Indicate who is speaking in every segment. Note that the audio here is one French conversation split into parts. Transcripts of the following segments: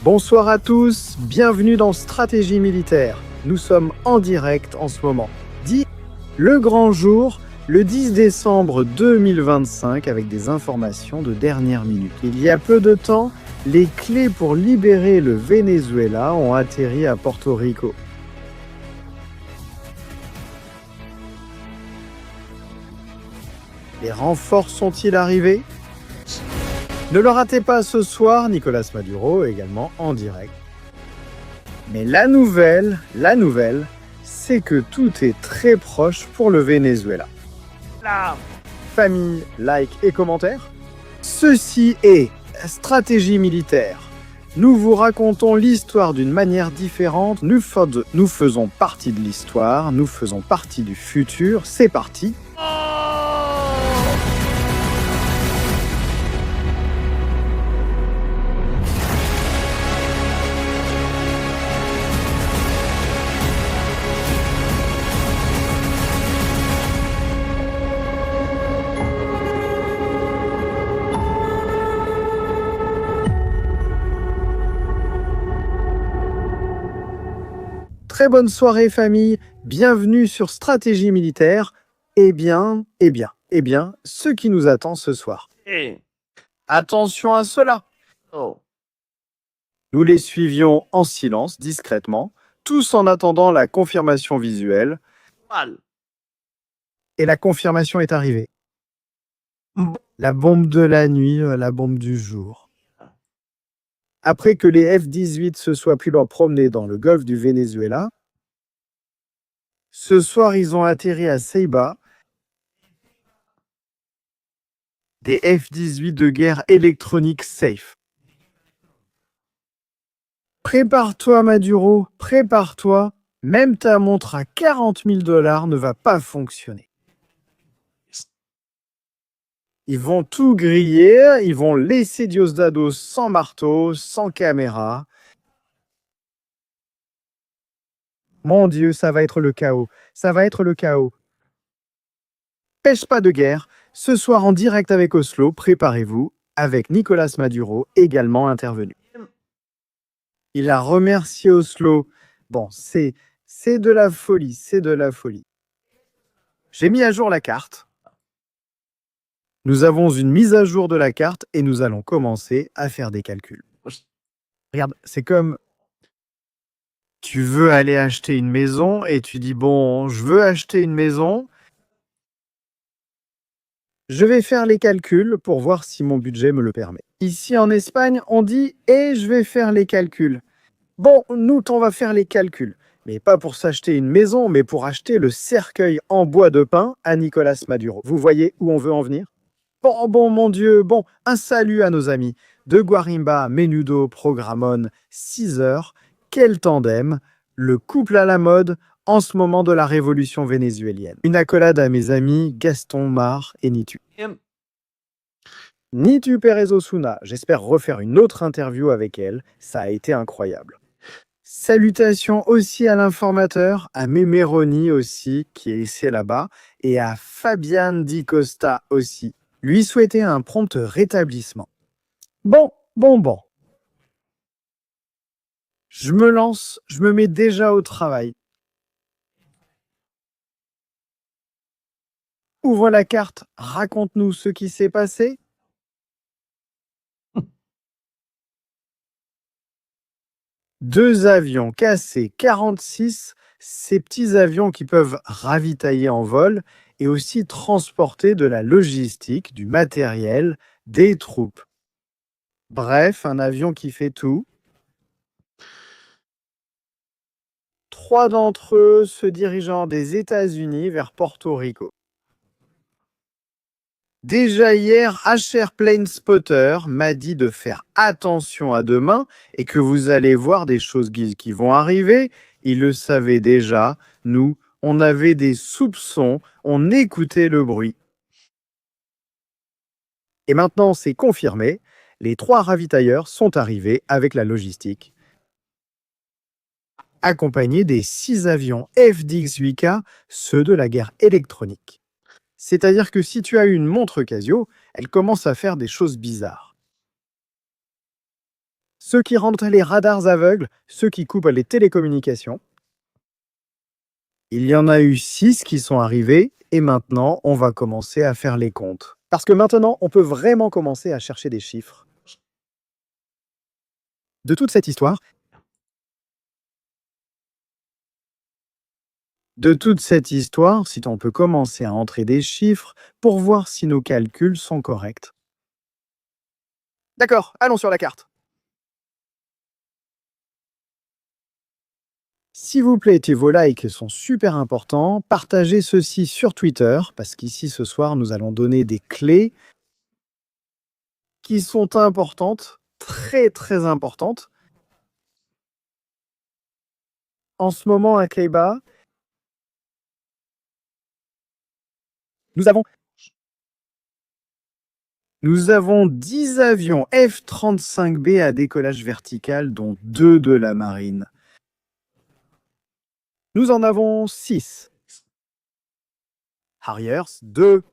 Speaker 1: Bonsoir à tous, bienvenue dans Stratégie militaire. Nous sommes en direct en ce moment. Le grand jour, le 10 décembre 2025, avec des informations de dernière minute. Il y a peu de temps, les clés pour libérer le Venezuela ont atterri à Porto Rico. Les renforts sont-ils arrivés ? Ne le ratez pas ce soir, Nicolas Maduro également en direct. Mais la nouvelle, c'est que tout est très proche pour le Venezuela. Famille, like et commentaires. Ceci est Stratégie militaire. Nous vous racontons l'histoire d'une manière différente. Nous faisons partie de l'histoire, nous faisons partie du futur. C'est parti. Très bonne soirée famille, bienvenue sur Stratégie militaire. Eh bien, ce qui nous attend ce soir. Attention à cela. Nous les suivions en silence, discrètement, tous en attendant la confirmation visuelle. Et la confirmation est arrivée. La bombe de la nuit, la bombe du jour. Après que les F-18 se soient pu leur promener dans le golfe du Venezuela, ce soir ils ont atterri à Ceiba, des F-18 de guerre électronique safe. Prépare-toi Maduro, prépare-toi, même ta montre à $40 000 ne va pas fonctionner. Ils vont tout griller, ils vont laisser Diosdado sans marteau, sans caméra. Mon Dieu, ça va être le chaos. Ça va être le chaos. Pêche pas de guerre. Ce soir en direct avec Oslo, préparez-vous, avec Nicolas Maduro également intervenu. Il a remercié Oslo. Bon, c'est de la folie, c'est de la folie. J'ai mis à jour la carte. Nous avons une mise à jour de la carte et nous allons commencer à faire des calculs. Regarde, c'est comme tu veux aller acheter une maison et tu dis bon, je veux acheter une maison. Je vais faire les calculs pour voir si mon budget me le permet. Ici en Espagne, on dit et je vais faire les calculs. Bon, nous, on va faire les calculs. Mais pas pour s'acheter une maison, mais pour acheter le cercueil en bois de pin à Nicolas Maduro. Vous voyez où on veut en venir ? Bon, mon Dieu, bon, un salut à nos amis de Guarimba, Menudo, Programmone, 6 heures. Quel tandem, le couple à la mode en ce moment de la révolution vénézuélienne. Une accolade à mes amis Gaston, Mar et Nitu. Nitu Pérez Osuna, j'espère refaire une autre interview avec elle, ça a été incroyable. Salutations aussi à l'informateur, à Memeroni aussi, qui est ici là-bas, et à Fabian Di Costa aussi. Lui souhaiter un prompt rétablissement. Bon. Je me lance, je me mets déjà au travail. Ouvre la carte, raconte-nous ce qui s'est passé. Deux avions cassés, 46, ces petits avions qui peuvent ravitailler en vol et aussi transporter de la logistique, du matériel, des troupes. Bref, un avion qui fait tout. 3 d'entre eux se dirigeant des États-Unis vers Porto Rico. Déjà hier, HR Plane Spotter m'a dit de faire attention à demain et que vous allez voir des choses qui vont arriver. Il le savait déjà. Nous, on avait des soupçons, on écoutait le bruit. Et maintenant, c'est confirmé. Les 3 ravitailleurs sont arrivés avec la logistique, accompagnés des 6 avions FDX-8K, ceux de la guerre électronique. C'est-à-dire que si tu as une montre Casio, elle commence à faire des choses bizarres. ceux qui rendent les radars aveugles, ceux qui coupent les télécommunications. Il y en a eu 6 qui sont arrivés et maintenant, on va commencer à faire les comptes. Parce que maintenant, on peut vraiment commencer à chercher des chiffres. De toute cette histoire, si on peut commencer à entrer des chiffres pour voir si nos calculs sont corrects. D'accord, allons sur la carte. S'il vous plaît, vos likes sont super importants. Partagez ceci sur Twitter, parce qu'ici, ce soir, nous allons donner des clés qui sont importantes, très très importantes. En ce moment, à Kleiba, nous avons 10 avions F-35B à décollage vertical, dont 2 de la marine. Nous en avons 6. Harriers, 2.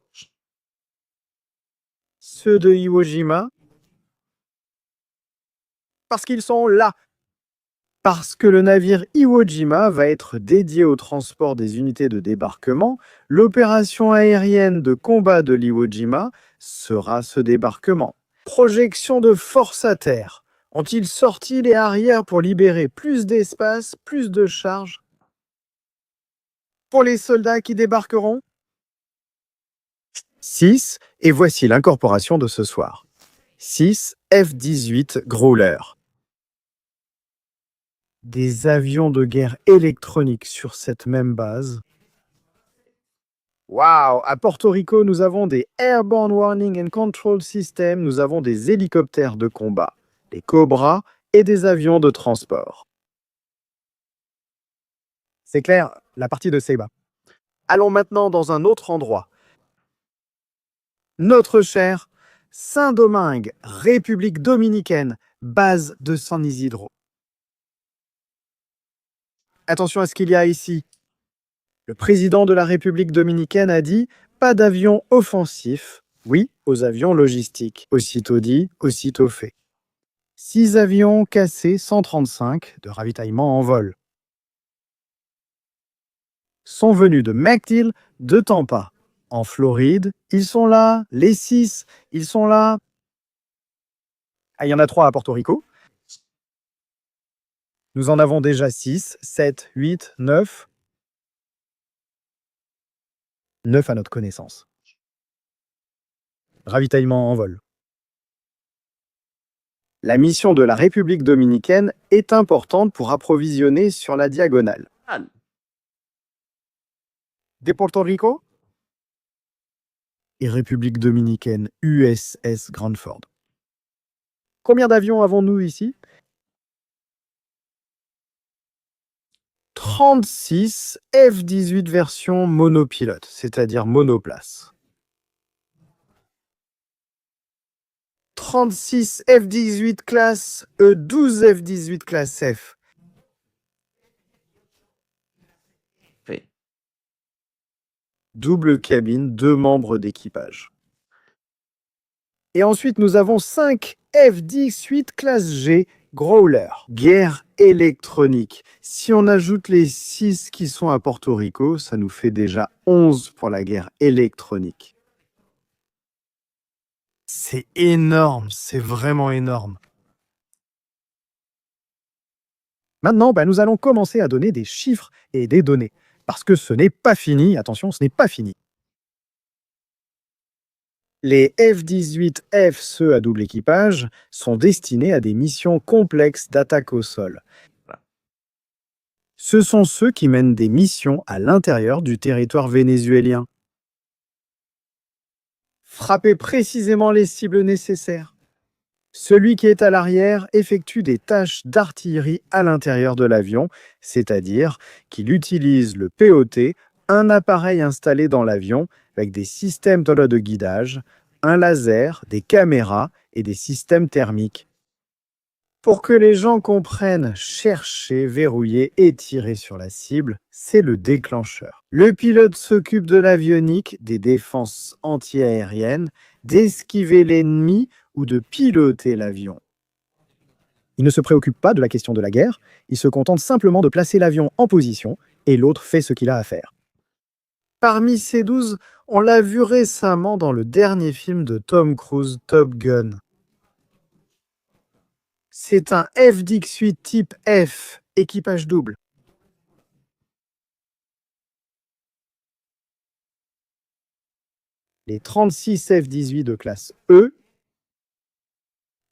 Speaker 1: Ceux de Iwo Jima, parce qu'ils sont là. Parce que le navire Iwo Jima va être dédié au transport des unités de débarquement, l'opération aérienne de combat de l'Iwo Jima sera ce débarquement. Projection de force à terre. Ont-ils sorti les arrières pour libérer plus d'espace, plus de charge pour les soldats qui débarqueront? 6, et voici l'incorporation de ce soir. 6 F-18 Growler. Des avions de guerre électroniques sur cette même base. Waouh! À Porto Rico, nous avons des Airborne Warning and Control Systems, nous avons des hélicoptères de combat, des Cobras et des avions de transport. C'est clair, la partie de Ceiba. Allons maintenant dans un autre endroit. Notre cher Saint-Domingue, République dominicaine, base de San Isidro. Attention à ce qu'il y a ici. Le président de la République dominicaine a dit « Pas d'avions offensifs, oui aux avions logistiques ». Aussitôt dit, aussitôt fait. 6 avions KC-135 de ravitaillement en vol sont venus de MacDill, de Tampa, en Floride. Ils sont là, les 6, ils sont là. Ah, il y en a 3 à Porto Rico. Nous en avons déjà 6, 7, 8, 9. 9 à notre connaissance. Ravitaillement en vol. La mission de la République dominicaine est importante pour approvisionner sur la diagonale. De Porto Rico et République dominicaine USS Granford. Combien d'avions avons-nous ici? 36 F-18 version monopilote, c'est-à-dire monoplace. 36 F-18 classe E, 12 F-18 classe F. Double cabine, 2 membres d'équipage. Et ensuite, nous avons 5 F-18 classe G, Growler, guerre électronique. Si on ajoute les 6 qui sont à Porto Rico, ça nous fait déjà 11 pour la guerre électronique. C'est énorme, c'est vraiment énorme. Maintenant, nous allons commencer à donner des chiffres et des données. Parce que ce n'est pas fini, attention, ce n'est pas fini. Les F-18F, ceux à double équipage, sont destinés à des missions complexes d'attaque au sol. Ce sont ceux qui mènent des missions à l'intérieur du territoire vénézuélien. Frapper précisément les cibles nécessaires. Celui qui est à l'arrière effectue des tâches d'artillerie à l'intérieur de l'avion, c'est-à-dire qu'il utilise le POT, un appareil installé dans l'avion avec des systèmes de guidage, un laser, des caméras et des systèmes thermiques. Pour que les gens comprennent, chercher, verrouiller et tirer sur la cible, c'est le déclencheur. Le pilote s'occupe de l'avionique, des défenses antiaériennes, d'esquiver l'ennemi ou de piloter l'avion. Il ne se préoccupe pas de la question de la guerre, il se contente simplement de placer l'avion en position, et l'autre fait ce qu'il a à faire. Parmi ces 12, on l'a vu récemment dans le dernier film de Tom Cruise, Top Gun. C'est un F-18 type F, équipage double. Les 36 F-18 de classe E,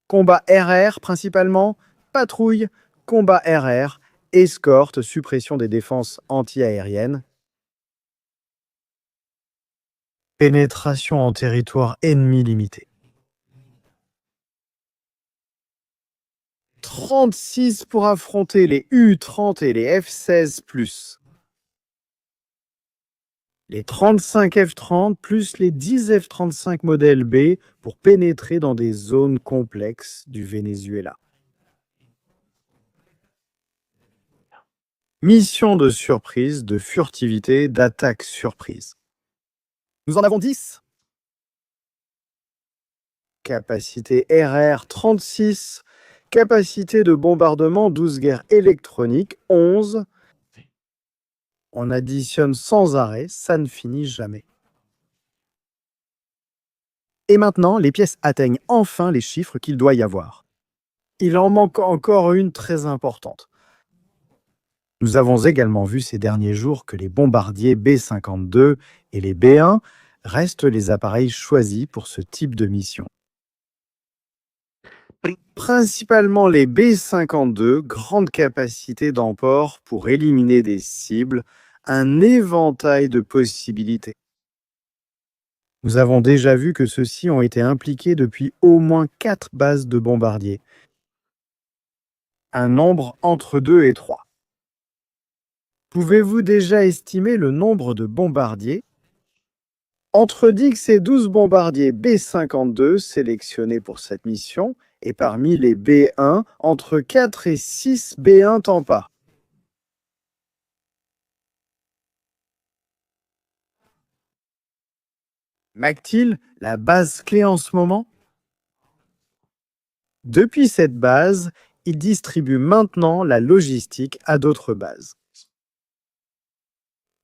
Speaker 1: combat RR principalement, patrouille, combat RR, escorte, suppression des défenses anti-aériennes, pénétration en territoire ennemi limité. 36 pour affronter les U-30 et les F-16+. Les 35 F-30 plus les 10 F-35 modèle B pour pénétrer dans des zones complexes du Venezuela. Mission de surprise, de furtivité, d'attaque surprise. Nous en avons 10. Capacité RR 36, capacité de bombardement 12 guerres électroniques 11. On additionne sans arrêt, ça ne finit jamais. Et maintenant, les pièces atteignent enfin les chiffres qu'il doit y avoir. Il en manque encore une très importante. Nous avons également vu ces derniers jours que les bombardiers B-52 et les B-1 restent les appareils choisis pour ce type de mission. Principalement les B-52, grande capacité d'emport pour éliminer des cibles, un éventail de possibilités. Nous avons déjà vu que ceux-ci ont été impliqués depuis au moins 4 bases de bombardiers. Un nombre entre 2 et 3. Pouvez-vous déjà estimer le nombre de bombardiers? Entre 10 et 12 bombardiers B-52 sélectionnés pour cette mission, et parmi les B-1, entre 4 et 6 B-1 Tampa. McTeal, la base clé en ce moment? Depuis cette base, il distribue maintenant la logistique à d'autres bases.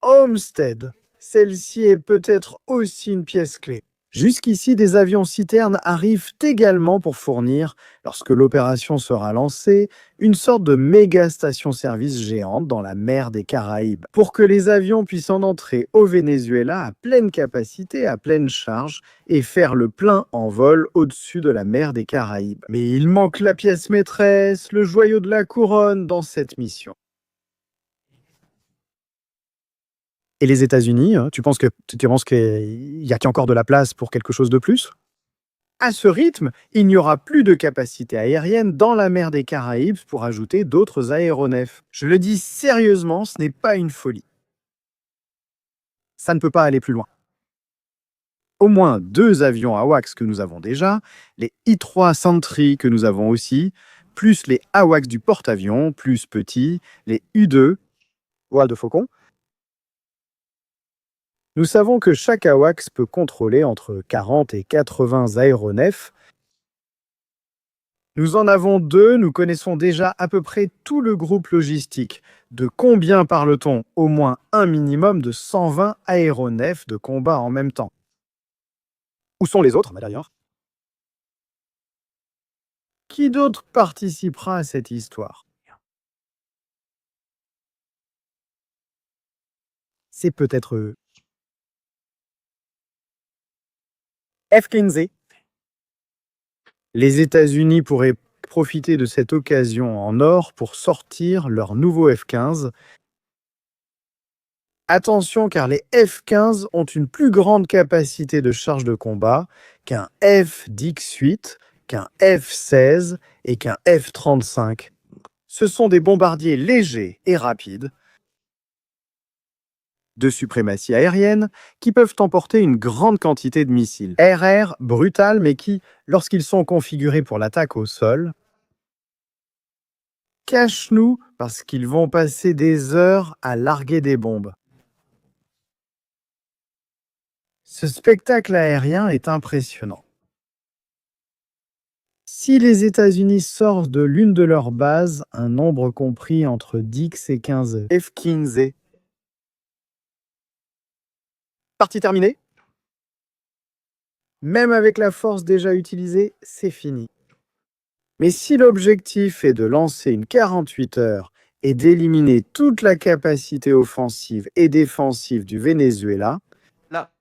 Speaker 1: Homestead, celle-ci est peut-être aussi une pièce clé. Jusqu'ici, des avions citernes arrivent également pour fournir, lorsque l'opération sera lancée, une sorte de méga station-service géante dans la mer des Caraïbes, pour que les avions puissent en entrer au Venezuela à pleine capacité, à pleine charge, et faire le plein en vol au-dessus de la mer des Caraïbes. Mais il manque la pièce maîtresse, le joyau de la couronne dans cette mission. Et les États-Unis, tu penses qu'il y a encore de la place pour quelque chose de plus? À ce rythme, il n'y aura plus de capacité aérienne dans la mer des Caraïbes pour ajouter d'autres aéronefs. Je le dis sérieusement, ce n'est pas une folie. Ça ne peut pas aller plus loin. Au moins 2 avions AWACS que nous avons déjà, les I-3 Sentry que nous avons aussi, plus les AWACS du porte-avions, plus petits, les U-2, voile de faucon. Nous savons que chaque AWACS peut contrôler entre 40 et 80 aéronefs. Nous en avons 2, nous connaissons déjà à peu près tout le groupe logistique. De combien parle-t-on? Au moins un minimum de 120 aéronefs de combat en même temps. Où sont les autres, d'ailleurs? Qui d'autre participera à cette histoire? C'est peut-être F-15. Les États-Unis pourraient profiter de cette occasion en or pour sortir leur nouveau F-15. Attention car les F-15 ont une plus grande capacité de charge de combat qu'un F-18, qu'un F-16 et qu'un F-35. Ce sont des bombardiers légers et rapides de suprématie aérienne qui peuvent emporter une grande quantité de missiles. RR brutal mais qui, lorsqu'ils sont configurés pour l'attaque au sol, cachent-nous parce qu'ils vont passer des heures à larguer des bombes. Ce spectacle aérien est impressionnant. Si les États-Unis sortent de l'une de leurs bases un nombre compris entre 10 et 15, F-15. Partie terminée? Même avec la force déjà utilisée, c'est fini. Mais si l'objectif est de lancer une 48 heures et d'éliminer toute la capacité offensive et défensive du Venezuela,
Speaker 2: Là.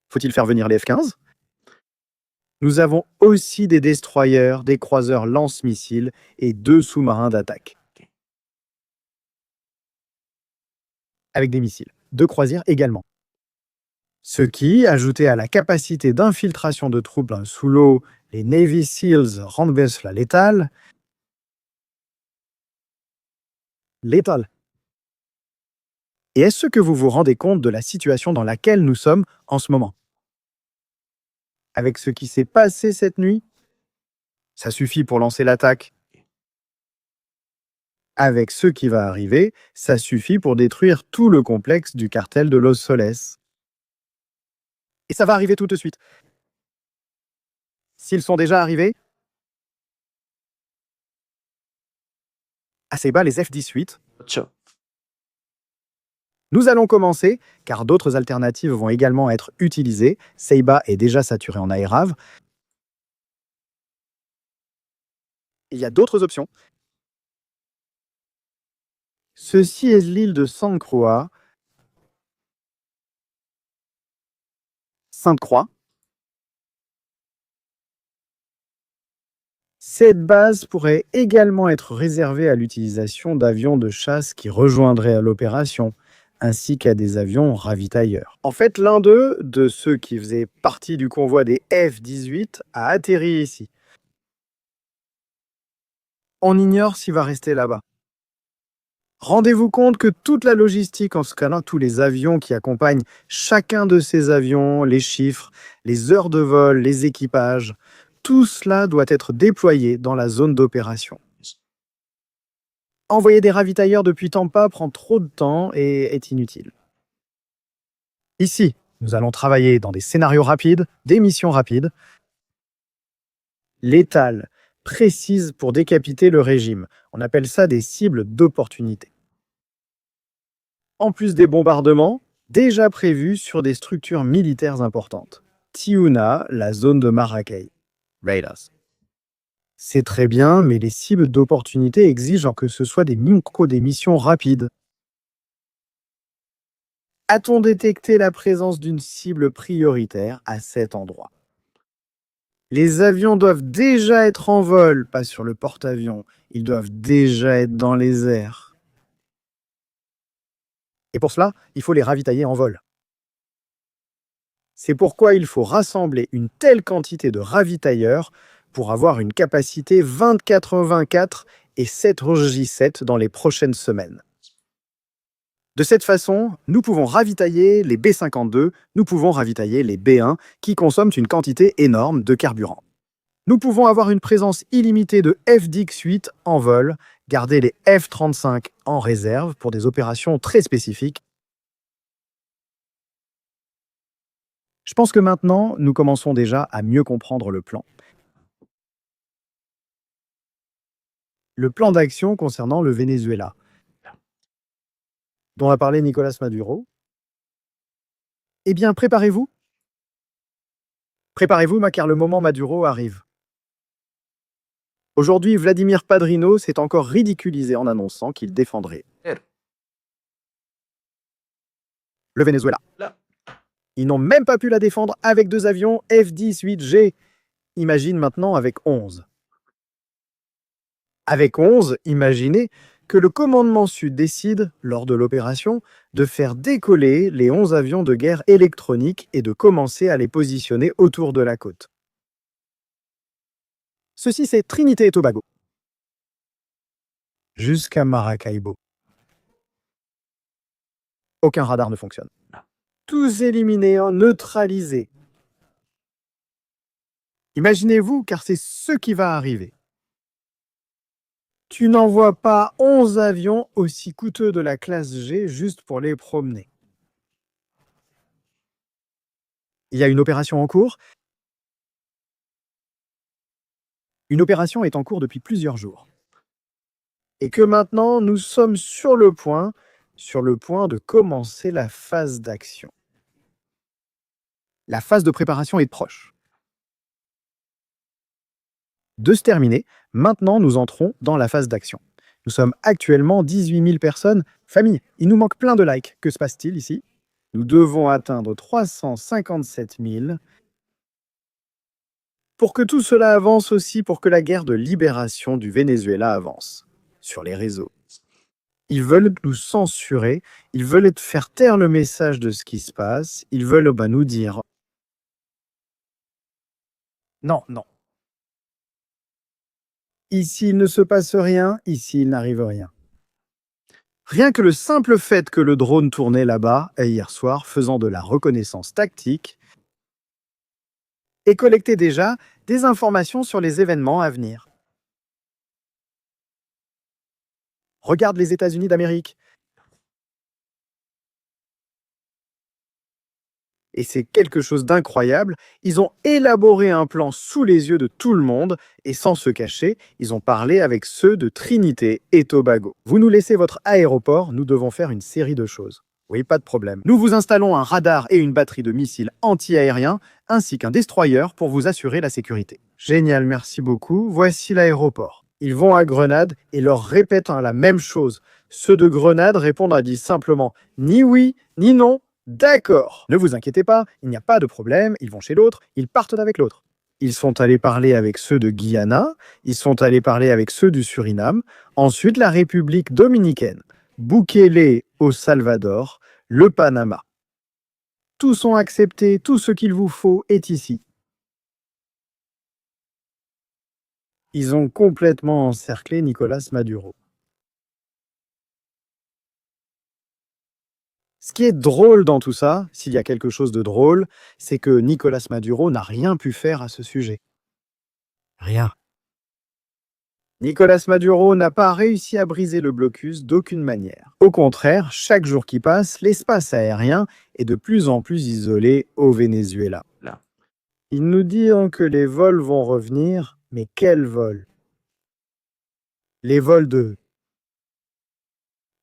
Speaker 1: faut-il faire venir les F-15? Nous avons aussi des destroyers, des croiseurs lance-missiles et 2 sous-marins d'attaque. Avec des missiles. 2 croisières également. Ce qui, ajouté à la capacité d'infiltration de troupes sous l'eau, les Navy SEALs rendent la létale. Létale. Et est-ce que vous vous rendez compte de la situation dans laquelle nous sommes en ce moment? Avec ce qui s'est passé cette nuit, ça suffit pour lancer l'attaque. Avec ce qui va arriver, ça suffit pour détruire tout le complexe du cartel de Los Soles. Et ça va arriver tout de suite. S'ils sont déjà arrivés, à Ceiba, les F-18,
Speaker 2: 그렇죠.
Speaker 1: nous allons commencer, car d'autres alternatives vont également être utilisées. Ceiba est déjà saturé en aérave. Il y a d'autres options. Ceci est l'île de San Croix. Sainte-Croix. Cette base pourrait également être réservée à l'utilisation d'avions de chasse qui rejoindraient l'opération, ainsi qu'à des avions ravitailleurs. En fait, l'un d'eux, de ceux qui faisaient partie du convoi des F-18, a atterri ici. On ignore s'il va rester là-bas. Rendez-vous compte que toute la logistique, en ce cas-là, tous les avions qui accompagnent chacun de ces avions, les chiffres, les heures de vol, les équipages, tout cela doit être déployé dans la zone d'opération. Envoyer des ravitailleurs depuis Tampa prend trop de temps et est inutile. Ici, nous allons travailler dans des scénarios rapides, des missions rapides, létales, précises pour décapiter le régime. On appelle ça des cibles d'opportunité. En plus des bombardements, déjà prévus sur des structures militaires importantes. Tiuna, la zone de Maracay. Raiders. C'est très bien, mais les cibles d'opportunité exigent que ce soit des missions rapides. A-t-on détecté la présence d'une cible prioritaire à cet endroit? Les avions doivent déjà être en vol, pas sur le porte-avions. Ils doivent déjà être dans les airs. Et pour cela, il faut les ravitailler en vol. C'est pourquoi il faut rassembler une telle quantité de ravitailleurs pour avoir une capacité 24/24 et 7/7 dans les prochaines semaines. De cette façon, nous pouvons ravitailler les B-52, nous pouvons ravitailler les B-1 qui consomment une quantité énorme de carburant. Nous pouvons avoir une présence illimitée de F-18 en vol, garder les F-35 en réserve pour des opérations très spécifiques. Je pense que maintenant, nous commençons déjà à mieux comprendre le plan. Le plan d'action concernant le Venezuela, dont a parlé Nicolas Maduro. Eh bien, préparez-vous. Préparez-vous, car le moment Maduro arrive. Aujourd'hui, Vladimir Padrino s'est encore ridiculisé en annonçant qu'il défendrait le Venezuela.
Speaker 2: Là.
Speaker 1: Ils n'ont même pas pu la défendre avec 2 avions F-18G. Imagine maintenant avec 11. Avec 11, imaginez que le commandement sud décide, lors de l'opération, de faire décoller les 11 avions de guerre électroniques et de commencer à les positionner autour de la côte. Ceci, c'est Trinité et Tobago. Jusqu'à Maracaibo. Aucun radar ne fonctionne. Tous éliminés, neutralisés. Imaginez-vous, car c'est ce qui va arriver. Tu n'envoies pas 11 avions aussi coûteux de la classe G juste pour les promener. Il y a une opération en cours. Une opération est en cours depuis plusieurs jours. Et que maintenant, nous sommes sur le point de commencer la phase d'action. La phase de préparation est proche de se terminer. Maintenant, nous entrons dans la phase d'action. Nous sommes actuellement 18 000 personnes. Famille, il nous manque plein de likes. Que se passe-t-il ici? Nous devons atteindre 357 000 pour que tout cela avance aussi, pour que la guerre de libération du Venezuela avance sur les réseaux. Ils veulent nous censurer, ils veulent faire taire le message de ce qui se passe, ils veulent nous dire non, non. Ici, il ne se passe rien, ici, il n'arrive rien. Rien que le simple fait que le drone tournait là-bas hier soir, faisant de la reconnaissance tactique, et collectait déjà des informations sur les événements à venir. Regarde les États-Unis d'Amérique. Et c'est quelque chose d'incroyable. Ils ont élaboré un plan sous les yeux de tout le monde et sans se cacher, ils ont parlé avec ceux de Trinité et Tobago. Vous nous laissez votre aéroport, nous devons faire une série de choses. Oui, pas de problème. Nous vous installons un radar et une batterie de missiles anti-aériens ainsi qu'un destroyer pour vous assurer la sécurité. Génial, merci beaucoup. Voici l'aéroport. Ils vont à Grenade et leur répètent la même chose. Ceux de Grenade répondent dit simplement ni oui, ni non. D'accord. Ne vous inquiétez pas, il n'y a pas de problème, ils vont chez l'autre, ils partent avec l'autre. Ils sont allés parler avec ceux de Guyana, ils sont allés parler avec ceux du Suriname, ensuite la République dominicaine, Bukele au Salvador, le Panama. Tous sont acceptés, tout ce qu'il vous faut est ici. Ils ont complètement encerclé Nicolás Maduro. Ce qui est drôle dans tout ça, s'il y a quelque chose de drôle, c'est que Nicolás Maduro n'a rien pu faire à ce sujet. Rien. Nicolás Maduro n'a pas réussi à briser le blocus d'aucune manière. Au contraire, chaque jour qui passe, l'espace aérien est de plus en plus isolé au Venezuela. Ils nous disent que les vols vont revenir, mais quels vols? Les vols de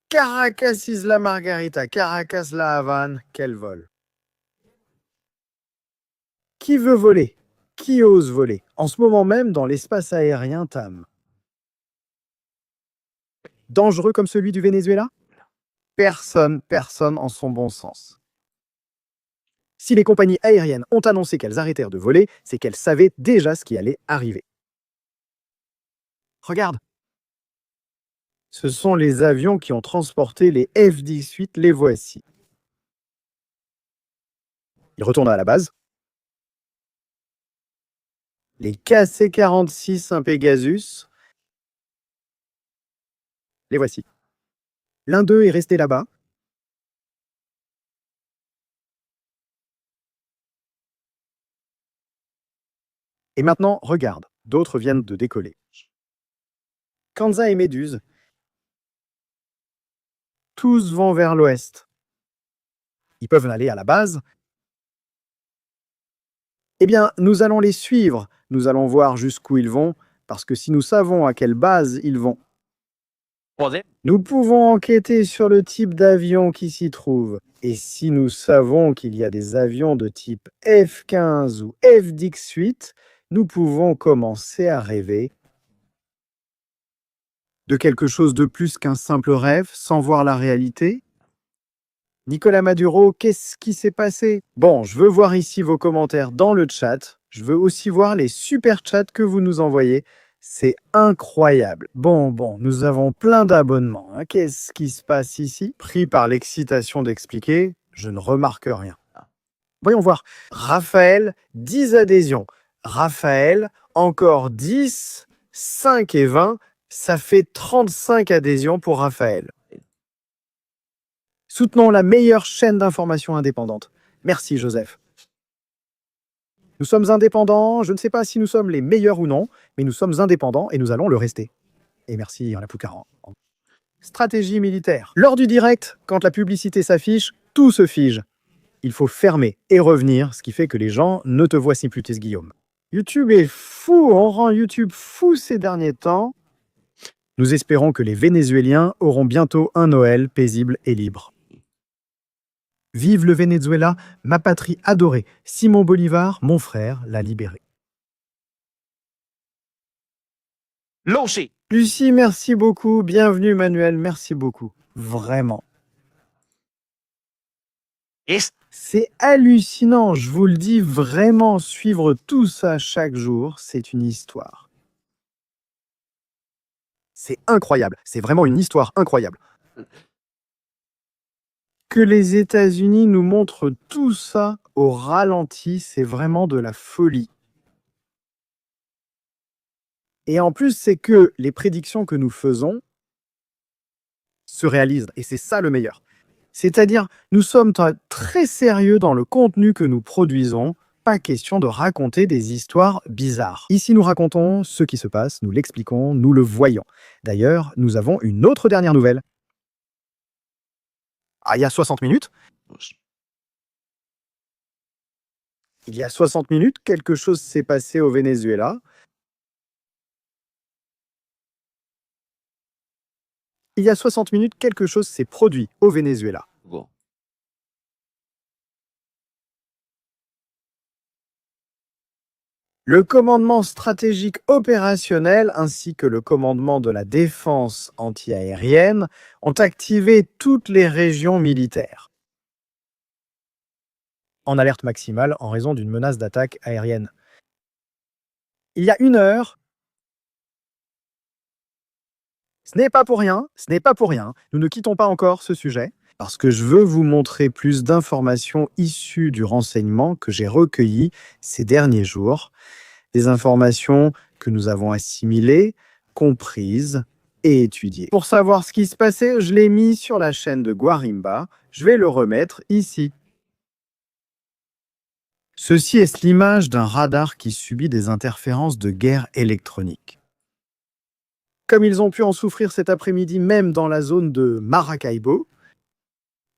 Speaker 1: Caracas Isla Margarita, Caracas La Havane, quel vol? Qui veut voler? Qui ose voler? En ce moment même, dans l'espace aérien TAM. Dangereux comme celui du Venezuela? Personne en son bon sens. Si les compagnies aériennes ont annoncé qu'elles arrêtèrent de voler, c'est qu'elles savaient déjà ce qui allait arriver. Regarde. Ce sont les avions qui ont transporté les F-18, les voici. Ils retournent à la base. Les KC-46, un Pegasus. Les voici. L'un d'eux est resté là-bas. Et maintenant, regarde, d'autres viennent de décoller. Kanza et Méduse, tous vont vers l'ouest. Ils peuvent aller à la base. Eh bien, nous allons les suivre. Nous allons voir jusqu'où ils vont, parce que si nous savons à quelle base ils vont, nous pouvons enquêter sur le type d'avion qui s'y trouve. Et si nous savons qu'il y a des avions de type F-15 ou F-18, nous pouvons commencer à rêver de quelque chose de plus qu'un simple rêve, sans voir la réalité. Nicolás Maduro, qu'est-ce qui s'est passé? Bon, je veux voir ici vos commentaires dans le chat. Je veux aussi voir les super chats que vous nous envoyez. C'est incroyable. Bon, nous avons plein d'abonnements. Qu'est-ce qui se passe ici? Pris par l'excitation d'expliquer, je ne remarque rien. Voyons voir. Raphaël, 10 adhésions. Raphaël, encore 10, 5 et 20. Ça fait 35 adhésions pour Raphaël. Soutenons la meilleure chaîne d'information indépendante. Merci, Joseph. Nous sommes indépendants, je ne sais pas si nous sommes les meilleurs ou non, mais nous sommes indépendants et nous allons le rester. Et merci, la Poucaran. Stratégie militaire. Lors du direct, quand la publicité s'affiche, tout se fige. Il faut fermer et revenir, ce qui fait que les gens ne te voient plus, Guillaume. YouTube est fou, on rend YouTube fou ces derniers temps. Nous espérons que les Vénézuéliens auront bientôt un Noël paisible et libre. Vive le Venezuela, ma patrie adorée. Simon Bolivar, mon frère, l'a libéré.
Speaker 2: Lucy,
Speaker 1: Lucie, merci beaucoup. Bienvenue, Manuel, merci beaucoup. Vraiment. C'est hallucinant, je vous le dis, vraiment, suivre tout ça chaque jour, c'est une histoire. C'est incroyable, c'est vraiment une histoire incroyable. Que les États-Unis nous montrent tout ça au ralenti, c'est vraiment de la folie. Et en plus, c'est que les prédictions que nous faisons se réalisent, et c'est ça le meilleur. C'est-à-dire, nous sommes très sérieux dans le contenu que nous produisons, pas question de raconter des histoires bizarres. Ici, nous racontons ce qui se passe, nous l'expliquons, nous le voyons. D'ailleurs, nous avons une autre dernière nouvelle. Ah, il y a 60 minutes, quelque chose s'est passé au Venezuela. Il y a 60 minutes, quelque chose s'est produit au Venezuela.
Speaker 2: Bon.
Speaker 1: Le commandement stratégique opérationnel ainsi que le commandement de la défense antiaérienne ont activé toutes les régions militaires en alerte maximale en raison d'une menace d'attaque aérienne. Il y a 1 heure, ce n'est pas pour rien, nous ne quittons pas encore ce sujet, parce que je veux vous montrer plus d'informations issues du renseignement que j'ai recueillies ces derniers jours, des informations que nous avons assimilées, comprises et étudiées. Pour savoir ce qui se passait, je l'ai mis sur la chaîne de Guarimba, je vais le remettre ici. Ceci est l'image d'un radar qui subit des interférences de guerre électronique. Comme ils ont pu en souffrir cet après-midi même dans la zone de Maracaibo,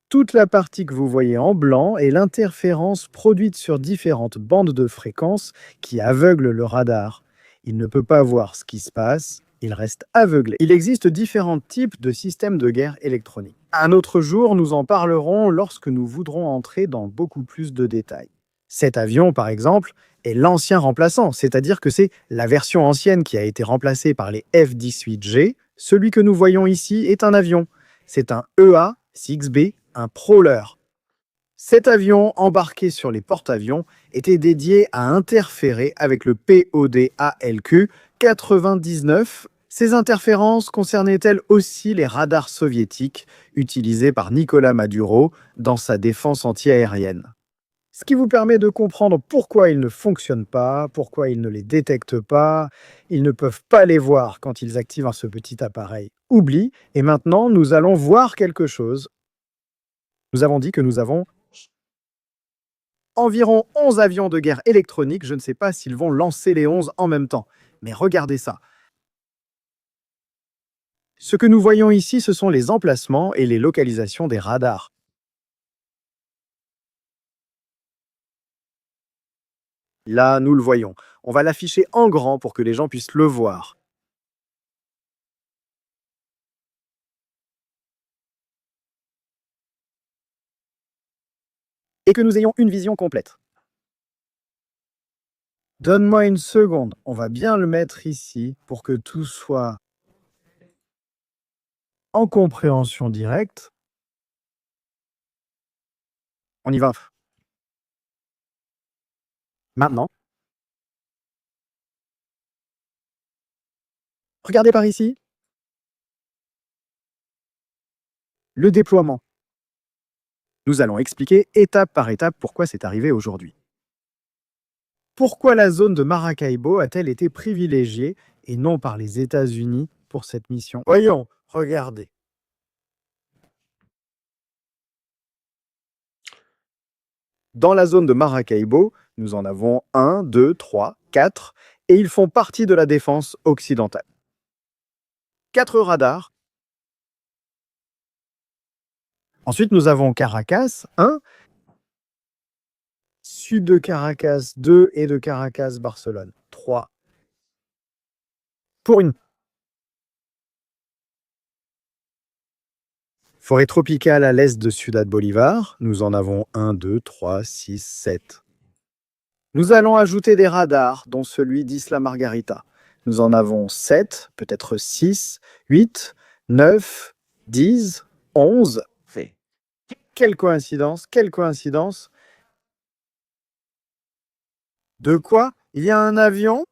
Speaker 1: toute la partie que vous voyez en blanc est l'interférence produite sur différentes bandes de fréquences qui aveuglent le radar. Il ne peut pas voir ce qui se passe, il reste aveuglé. Il existe différents types de systèmes de guerre électronique. Un autre jour, nous en parlerons lorsque nous voudrons entrer dans beaucoup plus de détails. Cet avion, par exemple, est l'ancien remplaçant, c'est-à-dire que c'est la version ancienne qui a été remplacée par les F-18G. Celui que nous voyons ici est un avion. C'est un EA-6B, un Prowler. Cet avion, embarqué sur les porte-avions, était dédié à interférer avec le POD-ALQ 99. Ces interférences concernaient-elles aussi les radars soviétiques utilisés par Nicolás Maduro dans sa défense antiaérienne? Ce qui vous permet de comprendre pourquoi ils ne fonctionnent pas, pourquoi ils ne les détectent pas, ils ne peuvent pas les voir quand ils activent ce petit appareil. Oublie, et maintenant nous allons voir quelque chose. Nous avons dit que nous avons environ 11 avions de guerre électronique, je ne sais pas s'ils vont lancer les 11 en même temps, mais regardez ça. Ce que nous voyons ici, ce sont les emplacements et les localisations des radars. Là, nous le voyons. On va l'afficher en grand pour que les gens puissent le voir. Et que nous ayons une vision complète. Donne-moi une seconde, on va bien le mettre ici pour que tout soit en compréhension directe. On y va. Maintenant. Regardez par ici. Le déploiement. Nous allons expliquer étape par étape pourquoi c'est arrivé aujourd'hui. Pourquoi la zone de Maracaibo a-t-elle été privilégiée et non par les États-Unis pour cette mission? Voyons, regardez. Dans la zone de Maracaibo, nous en avons 1, 2, 3, 4, et ils font partie de la défense occidentale. 4 radars. Ensuite, nous avons Caracas, 1, sud de Caracas, 2, et de Caracas, Barcelone, 3. pour une forêt tropicale à l'est de Ciudad Bolívar. Nous en avons 1, 2, 3, 6, 7. Nous allons ajouter des radars, dont celui d'Isla Margarita. Nous en avons 7, peut-être 6, 8, 9, 10, 11.
Speaker 2: Fait.
Speaker 1: Quelle coïncidence, quelle coïncidence. De quoi? Il y a un avion?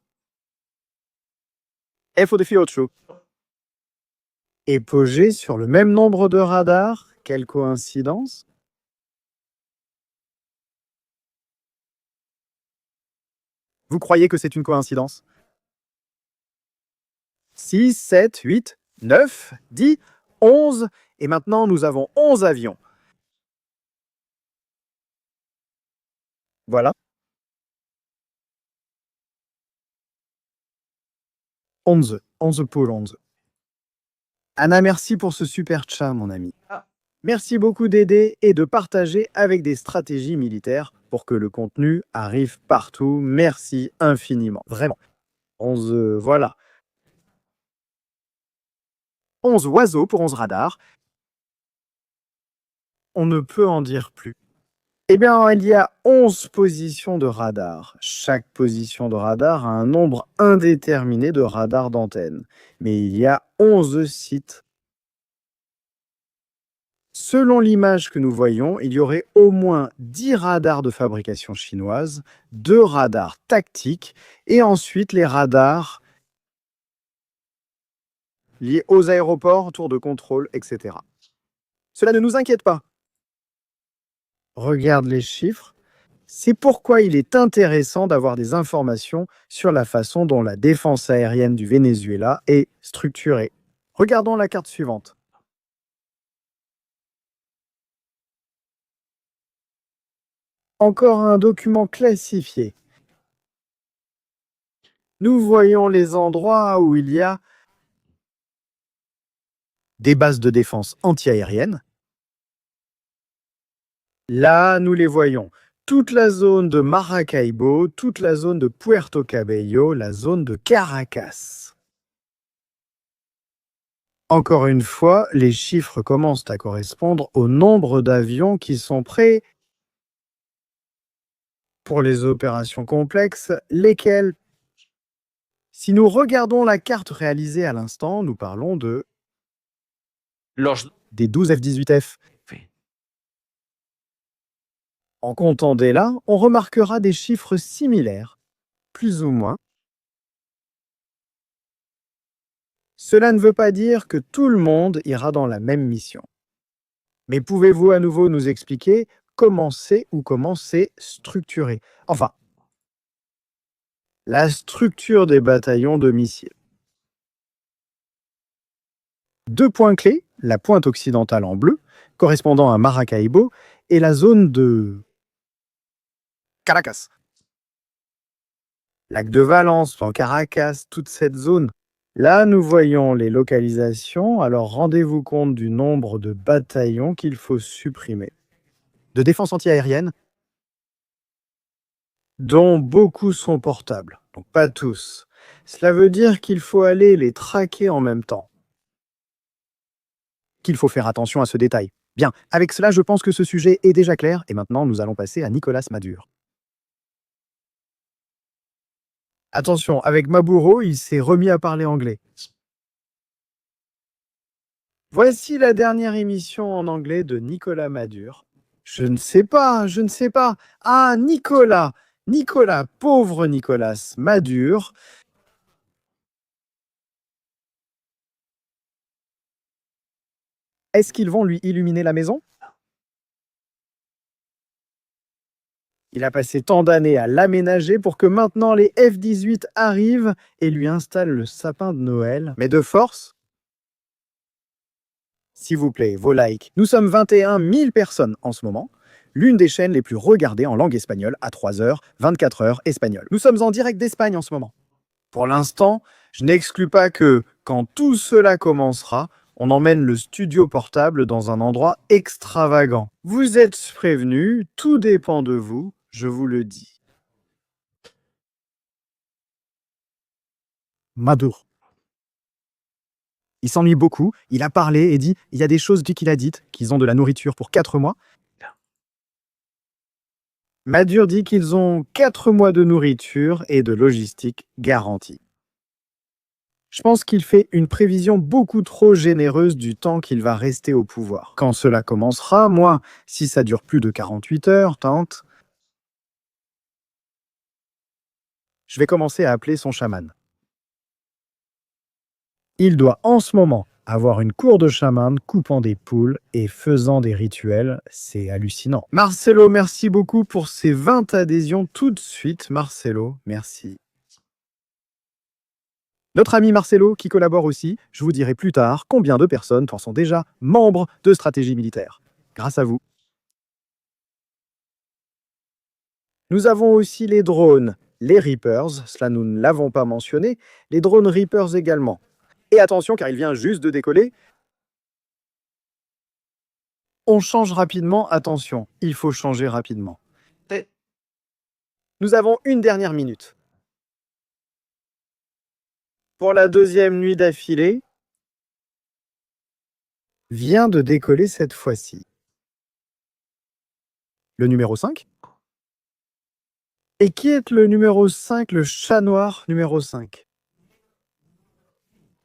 Speaker 1: F18. Épogé sur le même nombre de radars? Quelle coïncidence? Vous croyez que c'est une coïncidence? 6, 7, 8, 9, 10, 11. Et maintenant, nous avons 11 avions. Voilà. 11. 11 pour 11. Anna, merci pour ce super chat, mon ami.
Speaker 2: Ah.
Speaker 1: Merci beaucoup d'aider et de partager avec des stratégies militaires pour que le contenu arrive partout. Merci infiniment. Vraiment. 11, voilà. 11 oiseaux pour 11 radars. On ne peut en dire plus. Eh bien, il y a 11 positions de radar. Chaque position de radar a un nombre indéterminé de radars d'antenne. Mais il y a 11 sites. Selon l'image que nous voyons, il y aurait au moins 10 radars de fabrication chinoise, 2 radars tactiques et ensuite les radars liés aux aéroports, tours de contrôle, etc. Cela ne nous inquiète pas. Regarde les chiffres. C'est pourquoi il est intéressant d'avoir des informations sur la façon dont la défense aérienne du Venezuela est structurée. Regardons la carte suivante. Encore un document classifié. Nous voyons les endroits où il y a des bases de défense antiaérienne. Là, nous les voyons. Toute la zone de Maracaibo, toute la zone de Puerto Cabello, la zone de Caracas. Encore une fois, les chiffres commencent à correspondre au nombre d'avions qui sont prêts pour les opérations complexes, lesquelles, si nous regardons la carte réalisée à l'instant, nous parlons des 12 F-18F.
Speaker 2: Fait.
Speaker 1: En comptant dès là, on remarquera des chiffres similaires, plus ou moins. Cela ne veut pas dire que tout le monde ira dans la même mission. Mais pouvez-vous à nouveau nous expliquer comment c'est structuré? Enfin, la structure des bataillons de missiles. 2 points clés, la pointe occidentale en bleu, correspondant à Maracaibo, et la zone de Caracas. Lac de Valence, en Caracas, toute cette zone. Là, nous voyons les localisations, alors rendez-vous compte du nombre de bataillons qu'il faut supprimer. De défense antiaérienne, dont beaucoup sont portables, donc pas tous. Cela veut dire qu'il faut aller les traquer en même temps. Qu'il faut faire attention à ce détail. Bien, avec cela, je pense que ce sujet est déjà clair, et maintenant nous allons passer à Nicolas Madure. Attention, avec Maburo, il s'est remis à parler anglais. Voici la dernière émission en anglais de Nicolas Madure. Je ne sais pas. Ah, Nicolas, pauvre Nicolas Madure. Est-ce qu'ils vont lui illuminer la maison? Il a passé tant d'années à l'aménager pour que maintenant les F-18 arrivent et lui installent le sapin de Noël. Mais de force, s'il vous plaît, vos likes. Nous sommes 21 000 personnes en ce moment. L'une des chaînes les plus regardées en langue espagnole à 3h, 24h espagnol. Nous sommes en direct d'Espagne en ce moment. Pour l'instant, je n'exclus pas que, quand tout cela commencera, on emmène le studio portable dans un endroit extravagant. Vous êtes prévenus, tout dépend de vous, je vous le dis. Maduro. Il s'ennuie beaucoup, il a parlé et dit il y a des choses qu'il a dites, qu'ils ont de la nourriture pour 4 mois. Madur dit qu'ils ont 4 mois de nourriture et de logistique garantie. Je pense qu'il fait une prévision beaucoup trop généreuse du temps qu'il va rester au pouvoir. Quand cela commencera, moi, si ça dure plus de 48 heures, tante, je vais commencer à appeler son chaman. Il doit en ce moment avoir une cour de chaman coupant des poules et faisant des rituels. C'est hallucinant. Marcelo, merci beaucoup pour ces 20 adhésions tout de suite. Marcelo, merci. Notre ami Marcelo, qui collabore aussi, je vous dirai plus tard combien de personnes sont déjà membres de Stratégie Militaire. Grâce à vous. Nous avons aussi les drones, les Reapers, cela nous ne l'avons pas mentionné, les drones Reapers également. Et attention, car il vient juste de décoller. On change rapidement, attention, il faut changer rapidement. Nous avons une dernière minute. Pour la deuxième nuit d'affilée, vient de décoller cette fois-ci. Le numéro 5. Et qui est le numéro 5, le chat noir numéro 5?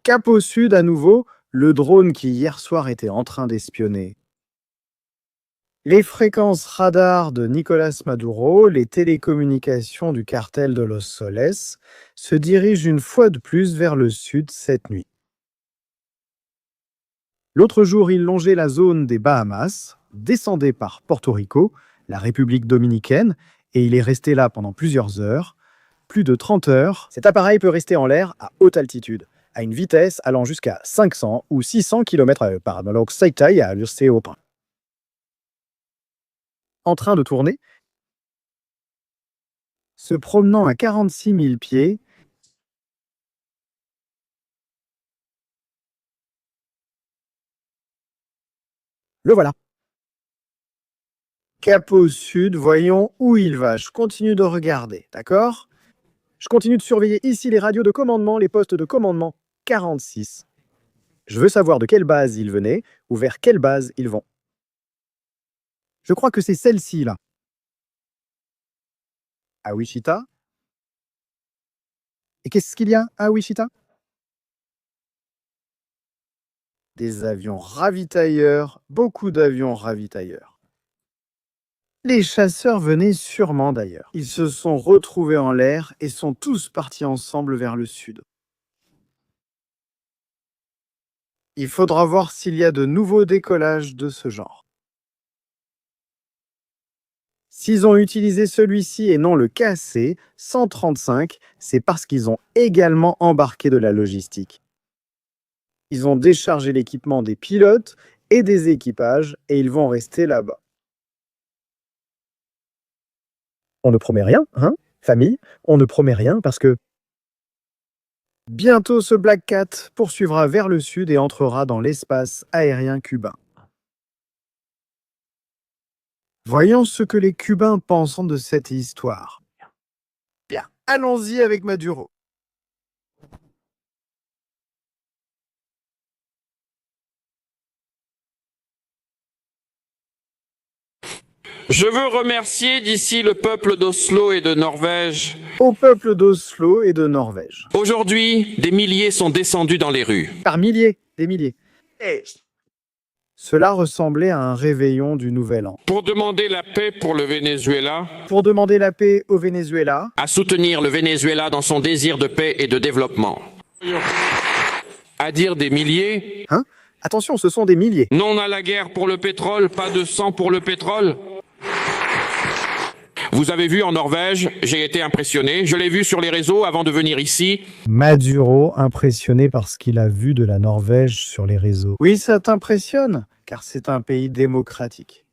Speaker 1: Cap au sud à nouveau, le drone qui hier soir était en train d'espionner. Les fréquences radar de Nicolás Maduro, les télécommunications du cartel de Los Soles, se dirigent une fois de plus vers le sud cette nuit. L'autre jour, il longeait la zone des Bahamas, descendait par Porto Rico, la République dominicaine, et il est resté là pendant plusieurs heures, plus de 30 heures. Cet appareil peut rester en l'air à haute altitude, à une vitesse allant jusqu'à 500 ou 600 km/h par en train de tourner, se promenant à 46 000 pieds, le voilà. Cap au sud, voyons où il va. Je continue de regarder, d'accord? Je continue de surveiller ici les radios de commandement, les postes de commandement 46. Je veux savoir de quelle base ils venaient ou vers quelle base ils vont. Je crois que c'est celle-ci, là. À Wichita. Et qu'est-ce qu'il y a à Wichita? Des avions ravitailleurs, beaucoup d'avions ravitailleurs. Les chasseurs venaient sûrement d'ailleurs. Ils se sont retrouvés en l'air et sont tous partis ensemble vers le sud. Il faudra voir s'il y a de nouveaux décollages de ce genre. S'ils ont utilisé celui-ci et non le KC-135, c'est parce qu'ils ont également embarqué de la logistique. Ils ont déchargé l'équipement des pilotes et des équipages et ils vont rester là-bas. On ne promet rien, hein, famille? On ne promet rien parce que bientôt ce Black Cat poursuivra vers le sud et entrera dans l'espace aérien cubain. Voyons ce que les Cubains pensent de cette histoire. Bien, allons-y avec Maduro.
Speaker 3: Je veux remercier d'ici le peuple d'Oslo et de Norvège.
Speaker 1: Au peuple d'Oslo et de Norvège.
Speaker 3: Aujourd'hui, des milliers sont descendus dans les rues.
Speaker 1: Par milliers, des milliers. Cela ressemblait à un réveillon du Nouvel An.
Speaker 3: Pour demander la paix pour le Venezuela.
Speaker 1: Pour demander la paix au Venezuela.
Speaker 3: À soutenir le Venezuela dans son désir de paix et de développement. À dire des milliers.
Speaker 1: Hein? Attention, ce sont des milliers.
Speaker 3: Non à la guerre pour le pétrole, pas de sang pour le pétrole. Vous avez vu en Norvège, j'ai été impressionné. Je l'ai vu sur les réseaux avant de venir ici.
Speaker 1: Maduro, impressionné par ce qu'il a vu de la Norvège sur les réseaux. Oui, ça t'impressionne, car c'est un pays démocratique,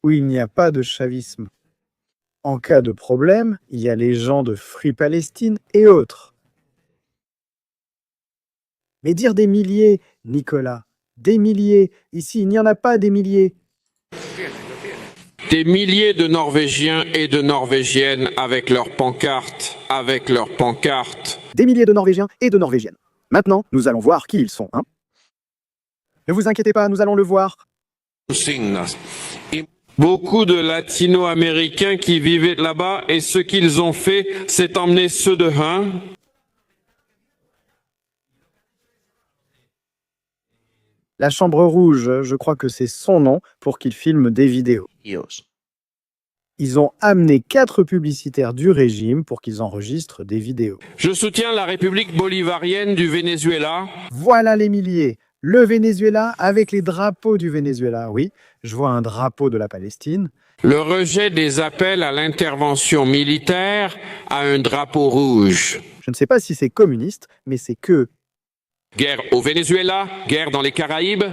Speaker 1: où il n'y a pas de chavisme. En cas de problème, il y a les gens de Free Palestine et autres. Mais dire des milliers, Nicolas, des milliers, ici il n'y en a pas des milliers.
Speaker 3: Des milliers de Norvégiens et de Norvégiennes avec leurs pancartes, Des milliers de Norvégiens et de Norvégiennes.
Speaker 1: Maintenant, nous allons voir qui ils sont, hein. Ne vous inquiétez pas, nous allons le voir.
Speaker 3: Signas. Et beaucoup de latino-américains qui vivaient là-bas et ce qu'ils ont fait, c'est emmener ceux de Han.
Speaker 1: La Chambre Rouge, je crois que c'est son nom pour qu'ils filment des vidéos.
Speaker 2: Dios.
Speaker 1: Ils ont amené 4 publicitaires du régime pour qu'ils enregistrent des vidéos.
Speaker 3: Je soutiens la République bolivarienne du Venezuela.
Speaker 1: Voilà les milliers. Le Venezuela avec les drapeaux du Venezuela. Oui, je vois un drapeau de la Palestine.
Speaker 3: Le rejet des appels à l'intervention militaire à un drapeau rouge.
Speaker 1: Je ne sais pas si c'est communiste, mais c'est que...
Speaker 3: Guerre au Venezuela, guerre dans les Caraïbes.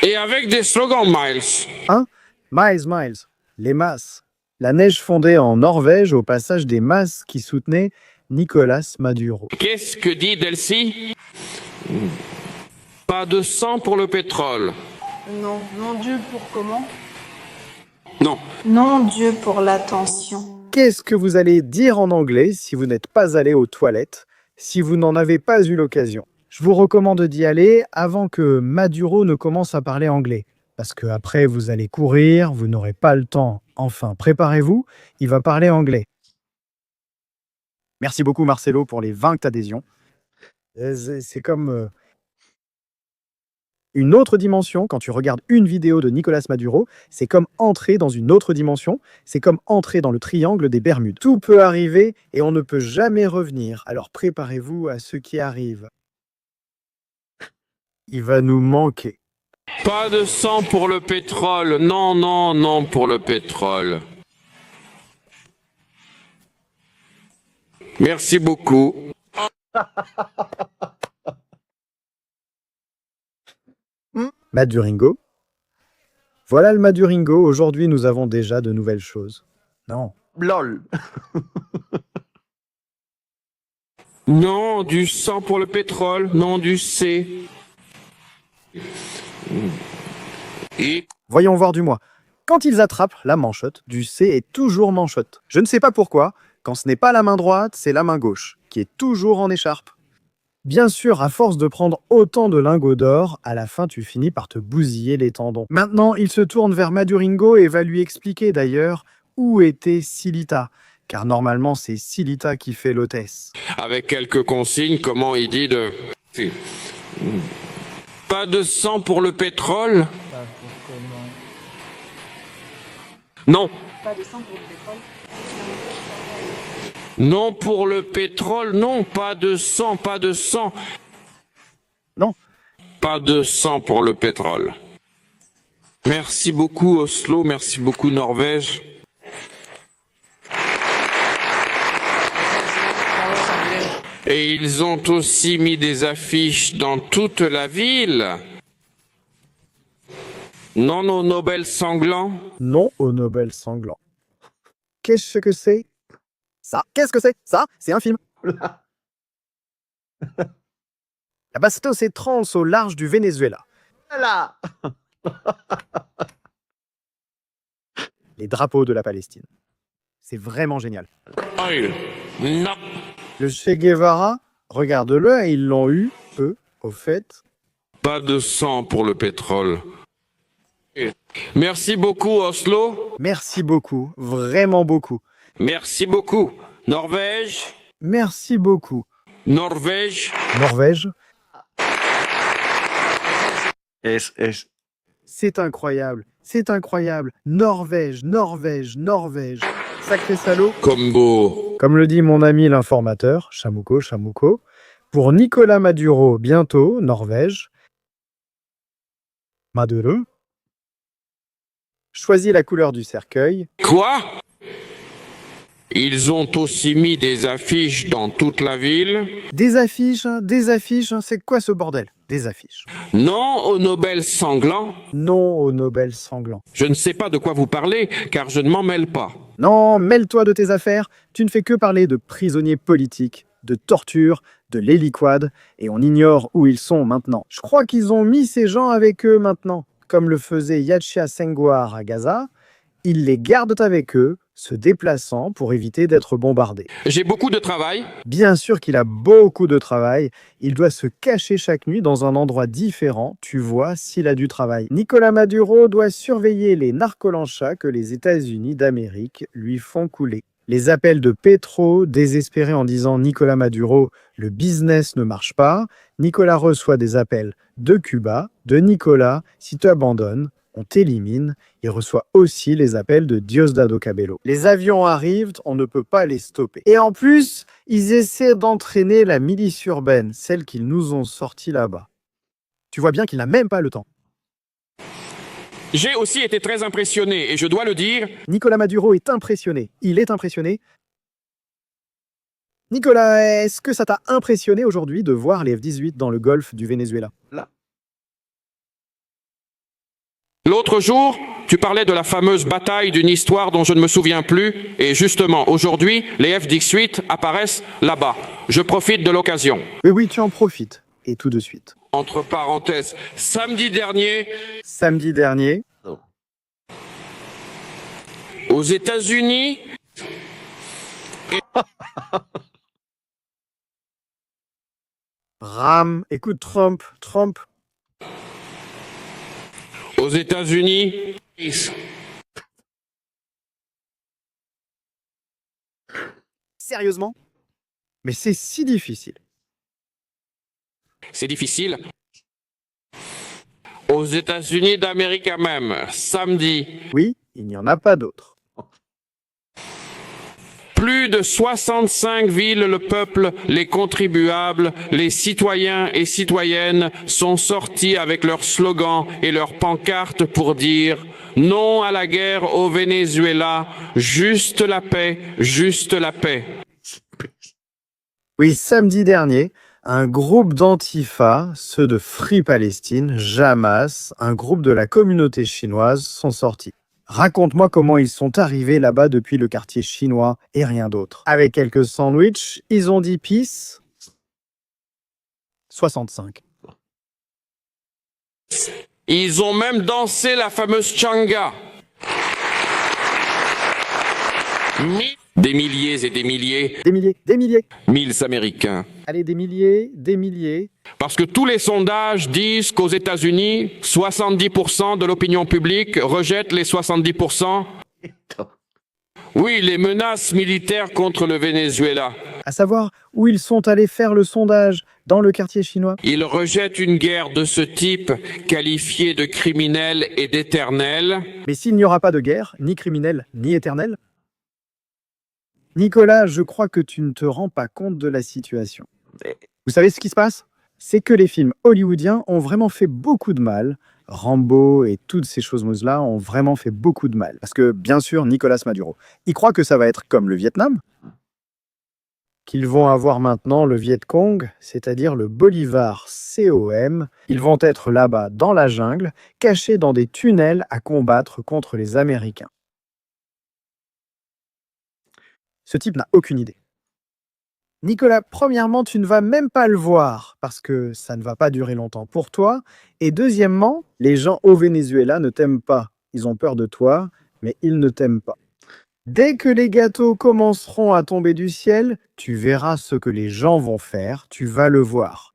Speaker 3: Et avec des slogans, Miles.
Speaker 1: Hein? Miles. Les masses. La neige fondait en Norvège au passage des masses qui soutenaient Nicolas Maduro.
Speaker 3: Qu'est-ce que dit Delcy? Pas de sang pour le pétrole.
Speaker 4: Non, non Dieu pour comment?
Speaker 3: Non.
Speaker 4: Non Dieu pour l'attention.
Speaker 1: Qu'est-ce que vous allez dire en anglais si vous n'êtes pas allé aux toilettes, si vous n'en avez pas eu l'occasion? Je vous recommande d'y aller avant que Maduro ne commence à parler anglais. Parce qu'après, vous allez courir, vous n'aurez pas le temps. Enfin, préparez-vous, il va parler anglais. Merci beaucoup Marcelo pour les 20 adhésions. C'est comme une autre dimension. Quand tu regardes une vidéo de Nicolas Maduro, c'est comme entrer dans une autre dimension. C'est comme entrer dans le triangle des Bermudes. Tout peut arriver et on ne peut jamais revenir. Alors préparez-vous à ce qui arrive. Il va nous manquer.
Speaker 3: Pas de sang pour le pétrole. Non, non, non pour le pétrole. Merci beaucoup.
Speaker 1: Maduringo. Voilà le Maduringo. Aujourd'hui, nous avons déjà de nouvelles choses. Non.
Speaker 2: LOL.
Speaker 3: Non, du sang pour le pétrole. Non, du C. Et
Speaker 1: Voyons voir du moins. Quand ils attrapent la manchotte, du C est toujours manchotte. Je ne sais pas pourquoi. Quand ce n'est pas la main droite, c'est la main gauche, qui est toujours en écharpe. Bien sûr, à force de prendre autant de lingots d'or, à la fin tu finis par te bousiller les tendons. Maintenant, il se tourne vers Maduringo et va lui expliquer d'ailleurs où était Silita. Car normalement, c'est Silita qui fait l'hôtesse.
Speaker 3: avec quelques consignes, comment il dit de... Pas de sang pour le pétrole. Non.
Speaker 4: Pas de sang pour le pétrole.
Speaker 3: Non pour le pétrole, non, pas de sang, pas de sang.
Speaker 1: Non.
Speaker 3: Pas de sang pour le pétrole. Merci beaucoup Oslo, merci beaucoup Norvège. Et ils ont aussi mis des affiches dans toute la ville. Non au Nobel sanglant.
Speaker 1: Non au Nobel sanglant. Qu'est-ce que c'est? Ça, qu'est-ce que c'est? Ça, c'est un film. La Bastos est trans au large du Venezuela.
Speaker 2: Voilà.
Speaker 1: Les drapeaux de la Palestine. C'est vraiment génial.
Speaker 3: Oil. Non.
Speaker 1: Le Che Guevara, regarde-le, ils l'ont eu, eux, au fait.
Speaker 3: Pas de sang pour le pétrole. Merci beaucoup Oslo.
Speaker 1: Merci beaucoup, vraiment beaucoup.
Speaker 3: Merci beaucoup. Norvège.
Speaker 1: Merci beaucoup.
Speaker 3: Norvège.
Speaker 1: Norvège,
Speaker 2: Es.
Speaker 1: c'est incroyable, c'est incroyable. Norvège. Sacré salaud.
Speaker 3: Combo.
Speaker 1: Comme le dit mon ami l'informateur, Chamuco, pour Nicolas Maduro, bientôt, Norvège. Maduro. Choisis la couleur du cercueil.
Speaker 3: Quoi? Ils ont aussi mis des affiches dans toute la ville.
Speaker 1: Des affiches, c'est quoi ce bordel? Des affiches.
Speaker 3: Non au Nobel sanglant.
Speaker 1: Non au Nobel sanglant.
Speaker 3: Je ne sais pas de quoi vous parlez, car je ne m'en mêle pas.
Speaker 1: Non, mêle-toi de tes affaires, tu ne fais que parler de prisonniers politiques, de torture, de l'héliquad, et on ignore où ils sont maintenant. Je crois qu'ils ont mis ces gens avec eux maintenant, comme le faisait Yachia Senghor à Gaza, Ils les gardent avec eux, se déplaçant pour éviter d'être bombardés.
Speaker 3: J'ai beaucoup de travail.
Speaker 1: Bien sûr qu'il a beaucoup de travail. Il doit se cacher chaque nuit dans un endroit différent. Tu vois s'il a du travail. Nicolas Maduro doit surveiller les narcolanchas que les États-Unis d'Amérique lui font couler. Les appels de Petro, désespérés en disant « Nicolas Maduro, le business ne marche pas ». Nicolas reçoit des appels de Cuba, de Nicolas, si tu abandonnes, on t'élimine. Il reçoit aussi les appels de Diosdado Cabello. Les avions arrivent, on ne peut pas les stopper. Et en plus, ils essaient d'entraîner la milice urbaine, celle qu'ils nous ont sortie là-bas. Tu vois bien qu'il n'a même pas le temps.
Speaker 3: J'ai aussi été très impressionné, et je dois le dire.
Speaker 1: Nicolas Maduro est impressionné. Il est impressionné. Nicolas, est-ce que ça t'a impressionné aujourd'hui de voir les F-18 dans le golfe du Venezuela?
Speaker 3: L'autre jour, tu parlais de la fameuse bataille d'une histoire dont je ne me souviens plus, et justement, aujourd'hui, les F-18 apparaissent là-bas. Je profite de l'occasion.
Speaker 1: Oui, tu en profites. Et tout de suite.
Speaker 3: Entre parenthèses, samedi dernier, aux États-Unis,
Speaker 1: écoute Trump.
Speaker 3: aux États-Unis,
Speaker 1: Sérieusement? Mais c'est si difficile.
Speaker 3: c'est difficile. Aux États-Unis d'Amérique même, samedi,
Speaker 1: Oui, il n'y en a pas d'autres.
Speaker 3: plus de 65 villes, le peuple, les contribuables, les citoyens et citoyennes sont sortis avec leurs slogans et leurs pancartes pour dire non à la guerre au Venezuela, juste la paix, juste la paix.
Speaker 1: Oui, samedi dernier, un groupe d'Antifa, ceux de Free Palestine, Hamas, un groupe de la communauté chinoise, sont sortis. Raconte-moi comment ils sont arrivés là-bas depuis le quartier chinois et rien d'autre. Avec quelques sandwichs, ils ont dit peace. 65.
Speaker 3: Ils ont même dansé la fameuse changa. Des milliers et des milliers,
Speaker 1: Des milliers.
Speaker 3: mille Américains.
Speaker 1: Allez, des milliers.
Speaker 3: Parce que tous les sondages disent qu'aux États-Unis, 70% de l'opinion publique rejette les 70%. Oui, les menaces militaires contre le Venezuela.
Speaker 1: À savoir où ils sont allés faire le sondage, dans le quartier chinois.
Speaker 3: Ils rejettent une guerre de ce type, qualifiée de criminelle et d'éternelle.
Speaker 1: Mais s'il n'y aura pas de guerre, ni criminelle, ni éternelle? Nicolas, je crois que tu ne te rends pas compte de la situation. Vous savez ce qui se passe? C'est que les films hollywoodiens ont vraiment fait beaucoup de mal. Rambo et toutes ces choses-là ont vraiment fait beaucoup de mal. Parce que, bien sûr, Nicolas Maduro, il croit que ça va être comme le Vietnam, qu'ils vont avoir maintenant le Viet Cong, c'est-à-dire le Bolivar COM. Ils vont être là-bas dans la jungle, cachés dans des tunnels à combattre contre les Américains. Ce type n'a aucune idée. Nicolas, premièrement, tu ne vas même pas le voir parce que ça ne va pas durer longtemps pour toi. Et deuxièmement, les gens au Venezuela ne t'aiment pas. Ils ont peur de toi, mais ils ne t'aiment pas. Dès que les gâteaux commenceront à tomber du ciel, tu verras ce que les gens vont faire, tu vas le voir.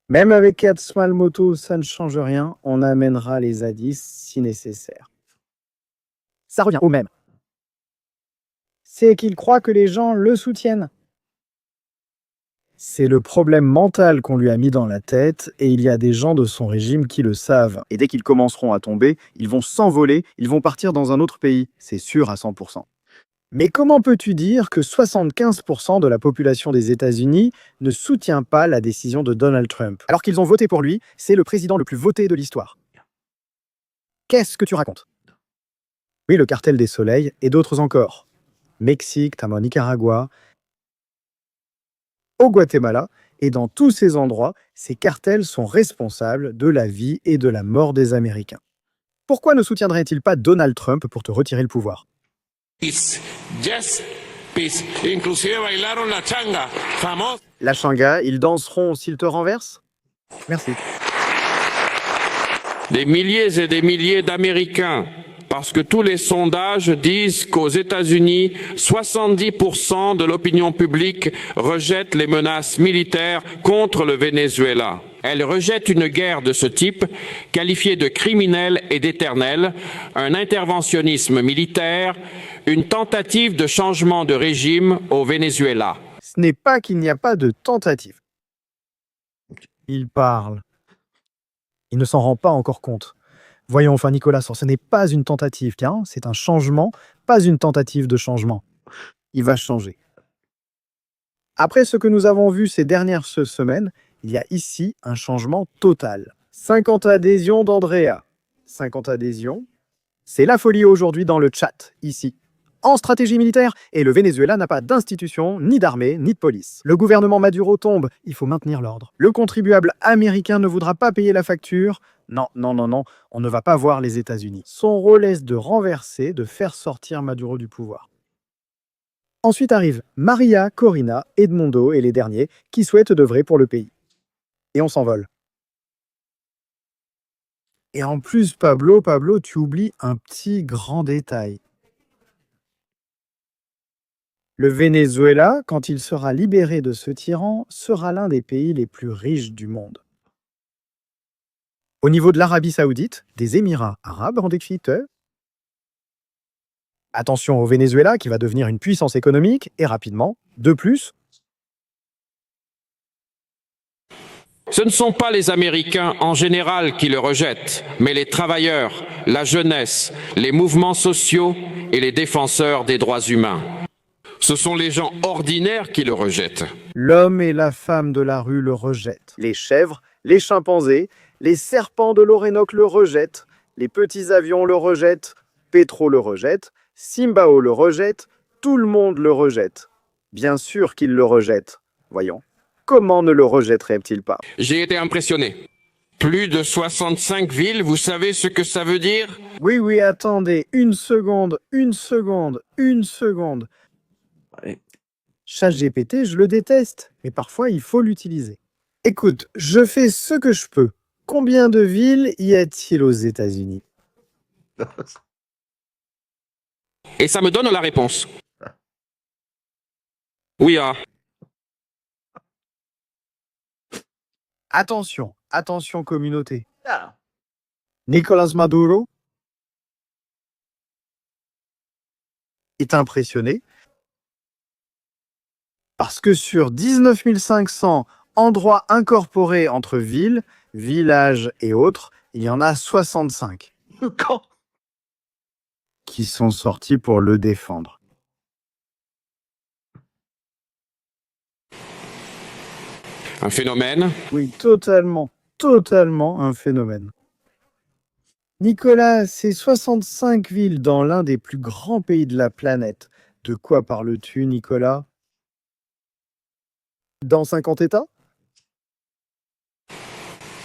Speaker 1: Même avec 4 small motos, ça ne change rien, on amènera les zadistes si nécessaire. Ça revient au même. C'est qu'il croit que les gens le soutiennent. C'est le problème mental qu'on lui a mis dans la tête et il y a des gens de son régime qui le savent. Et dès qu'ils commenceront à tomber, ils vont s'envoler, ils vont partir dans un autre pays, c'est sûr à 100%. Mais comment peux-tu dire que 75% de la population des États-Unis ne soutient pas la décision de Donald Trump, alors qu'ils ont voté pour lui? C'est le président le plus voté de l'histoire. Qu'est-ce que tu racontes? Oui, le cartel des soleils et d'autres encore. Mexique, t'as au Nicaragua, au Guatemala, et dans tous ces endroits, ces cartels sont responsables de la vie et de la mort des Américains. Pourquoi ne soutiendrait-il pas Donald Trump pour te retirer le pouvoir?
Speaker 3: Yes, peace. Inclusive bailaron la changa, famosa.
Speaker 1: La changa, ils danseront s'ils te renversent? Merci.
Speaker 3: des milliers et des milliers d'Américains, parce que tous les sondages disent qu'aux États-Unis, 70% de l'opinion publique rejette les menaces militaires contre le Venezuela. Elle rejette une guerre de ce type, qualifiée de criminelle et d'éternelle, un interventionnisme militaire, une tentative de changement de régime au Venezuela.
Speaker 1: Ce n'est pas qu'il n'y a pas de tentative. Il parle. Il ne s'en rend pas encore compte. Voyons enfin Nicolas, ce n'est pas une tentative, car c'est un changement, pas une tentative de changement. Il va changer. Après ce que nous avons vu ces dernières semaines, il y a ici un changement total. 50 adhésions d'Andrea. 50 adhésions. C'est la folie aujourd'hui dans le chat, ici. En stratégie militaire, et le Venezuela n'a pas d'institution, ni d'armée, ni de police. Le gouvernement Maduro tombe, il faut maintenir l'ordre. Le contribuable américain ne voudra pas payer la facture. Non, non, non, non, on ne va pas voir les États-Unis. Son rôle est de renverser, de faire sortir Maduro du pouvoir. Ensuite arrivent Maria, Corina, Edmondo et les derniers qui souhaitent d'œuvrer pour le pays. Et on s'envole. Et en plus, Pablo, tu oublies un petit grand détail. Le Venezuela, quand il sera libéré de ce tyran, sera l'un des pays les plus riches du monde. Au niveau de l'Arabie Saoudite, des Émirats arabes en déficit. Attention au Venezuela qui va devenir une puissance économique et rapidement. De plus,
Speaker 3: Ce ne sont pas les Américains en général qui le rejettent, mais les travailleurs, la jeunesse, les mouvements sociaux et les défenseurs des droits humains. Ce sont les gens ordinaires qui le rejettent.
Speaker 1: l'homme et la femme de la rue le rejettent. Les chèvres, les chimpanzés, les serpents de l'Orénoque le rejettent. Les petits avions le rejettent. Petro le rejette. Simbao le rejette. Tout le monde le rejette. Bien sûr qu'il le rejette. Voyons. Comment ne le rejetterait-il pas?
Speaker 3: J'ai été impressionné. Plus de 65 villes, vous savez ce que ça veut dire?
Speaker 1: Oui, attendez. Une seconde. ChatGPT, je le déteste, mais parfois il faut l'utiliser. Écoute, je fais ce que je peux. Combien de villes y a-t-il aux États-Unis?
Speaker 3: Et ça me donne la réponse. Oui,
Speaker 1: Attention communauté.
Speaker 2: Ah.
Speaker 1: Nicolas Maduro est impressionné parce que sur 19 500 endroits incorporés entre villes, villages et autres, il y en a 65
Speaker 2: Quand
Speaker 1: qui sont sortis pour le défendre.
Speaker 3: un phénomène.
Speaker 1: Oui, totalement un phénomène. Nicolas, c'est 65 villes dans l'un des plus grands pays de la planète. De quoi parles-tu, Nicolas? Dans 50 États?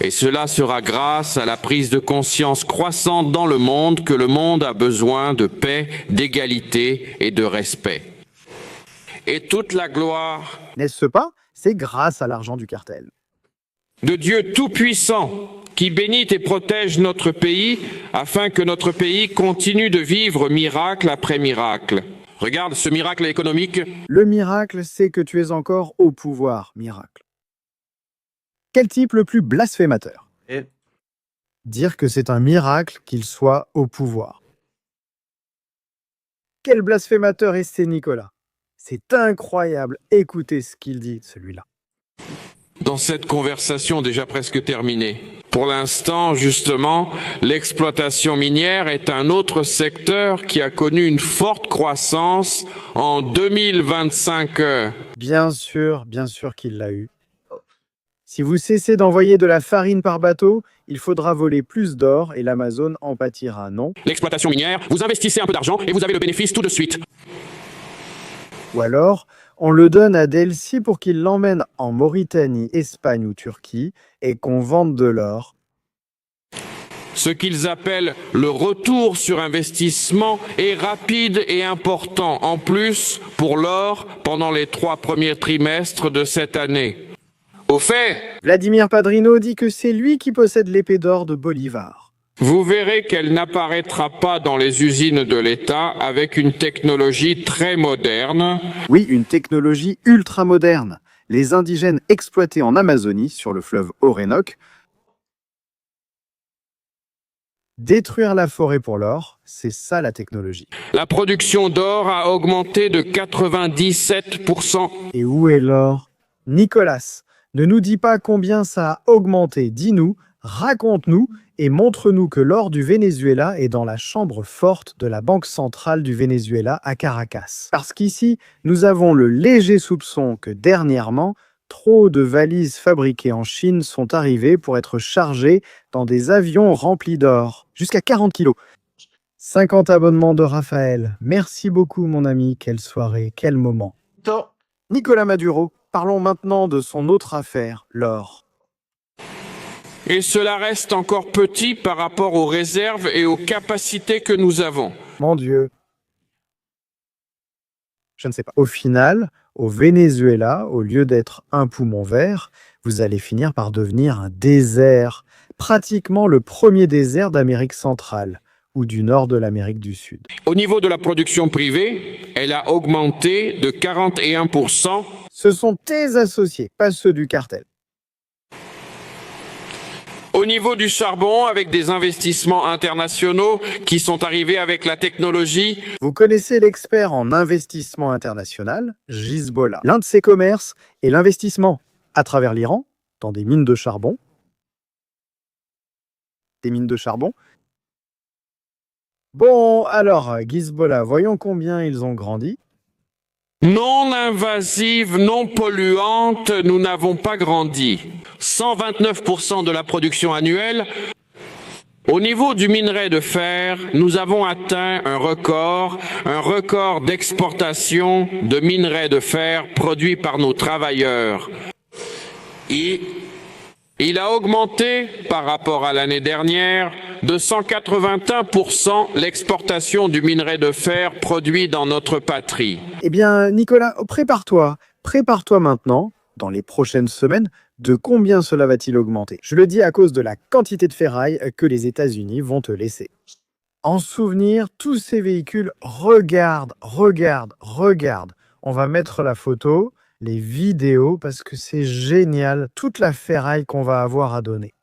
Speaker 3: Et cela sera grâce à la prise de conscience croissante dans le monde que le monde a besoin de paix, d'égalité et de respect. Et toute la gloire
Speaker 1: N'est-ce pas? C'est grâce à l'argent du cartel.
Speaker 3: de Dieu Tout-Puissant qui bénit et protège notre pays afin que notre pays continue de vivre miracle après miracle. Regarde ce miracle économique.
Speaker 1: Le miracle, c'est que tu es encore au pouvoir, miracle. Quel type le plus blasphémateur?
Speaker 2: Et
Speaker 1: Dire que c'est un miracle qu'il soit au pouvoir. Quel blasphémateur est ce Nicolas? C'est incroyable, écoutez ce qu'il dit, celui-là.
Speaker 3: Dans cette conversation déjà presque terminée. Pour l'instant, justement, l'exploitation minière est un autre secteur qui a connu une forte croissance en 2025.
Speaker 1: Bien sûr qu'il l'a eu. Si vous cessez d'envoyer de la farine par bateau, il faudra voler plus d'or et l'Amazone en pâtira, non?
Speaker 3: L'exploitation minière, vous investissez un peu d'argent et vous avez le bénéfice tout de suite.
Speaker 1: Ou alors, on le donne à Delcy pour qu'il l'emmène en Mauritanie, Espagne ou Turquie et qu'on vende de l'or.
Speaker 3: Ce qu'ils appellent le retour sur investissement est rapide et important, en plus pour l'or pendant les 3 premiers trimestres de cette année. Au fait,
Speaker 1: Vladimir Padrino dit que c'est lui qui possède l'épée d'or de Bolivar.
Speaker 3: Vous verrez qu'elle n'apparaîtra pas dans les usines de l'État avec une technologie très moderne.
Speaker 1: Oui, une technologie ultra moderne. Les indigènes exploités en Amazonie, sur le fleuve Orénoque, détruire la forêt pour l'or, c'est ça la technologie.
Speaker 3: La production d'or a augmenté de 97%.
Speaker 1: Et où est l'or? Nicolas, ne nous dis pas combien ça a augmenté. Dis-nous, raconte-nous et montre-nous que l'or du Venezuela est dans la chambre forte de la Banque centrale du Venezuela à Caracas. Parce qu'ici, nous avons le léger soupçon que dernièrement, trop de valises fabriquées en Chine sont arrivées pour être chargées dans des avions remplis d'or. Jusqu'à 40 kilos. 50 abonnements de Raphaël. Merci beaucoup mon ami. Quelle soirée, quel moment. Nicolas Maduro, parlons maintenant de son autre affaire, l'or.
Speaker 3: Et cela reste encore petit par rapport aux réserves et aux capacités que nous avons.
Speaker 1: Mon Dieu. Je ne sais pas. Au final, au Venezuela, au lieu d'être un poumon vert, vous allez finir par devenir un désert. Pratiquement le premier désert d'Amérique centrale ou du nord de l'Amérique du Sud.
Speaker 3: Au niveau de la production privée, elle a augmenté de 41%.
Speaker 1: Ce sont tes associés, pas ceux du cartel.
Speaker 3: Au niveau du charbon, avec des investissements internationaux qui sont arrivés avec la technologie.
Speaker 1: Vous connaissez l'expert en investissement international, Hezbollah. L'un de ses commerces est l'investissement à travers l'Iran, dans des mines de charbon. Des mines de charbon. Bon, alors, Hezbollah, voyons combien ils ont grandi.
Speaker 3: Non invasive, non polluante, nous n'avons pas grandi. 129% de la production annuelle. Au niveau du minerai de fer, nous avons atteint un record d'exportation de minerai de fer produit par nos travailleurs. Il a augmenté par rapport à l'année dernière de 181% l'exportation du minerai de fer produit dans notre patrie.
Speaker 1: Eh bien, Nicolas, prépare-toi maintenant, dans les prochaines semaines, de combien cela va-t-il augmenter? Je le dis à cause de la quantité de ferraille que les États-Unis vont te laisser. En souvenir, tous ces véhicules, regarde. On va mettre la photo, les vidéos, parce que c'est génial, toute la ferraille qu'on va avoir à donner.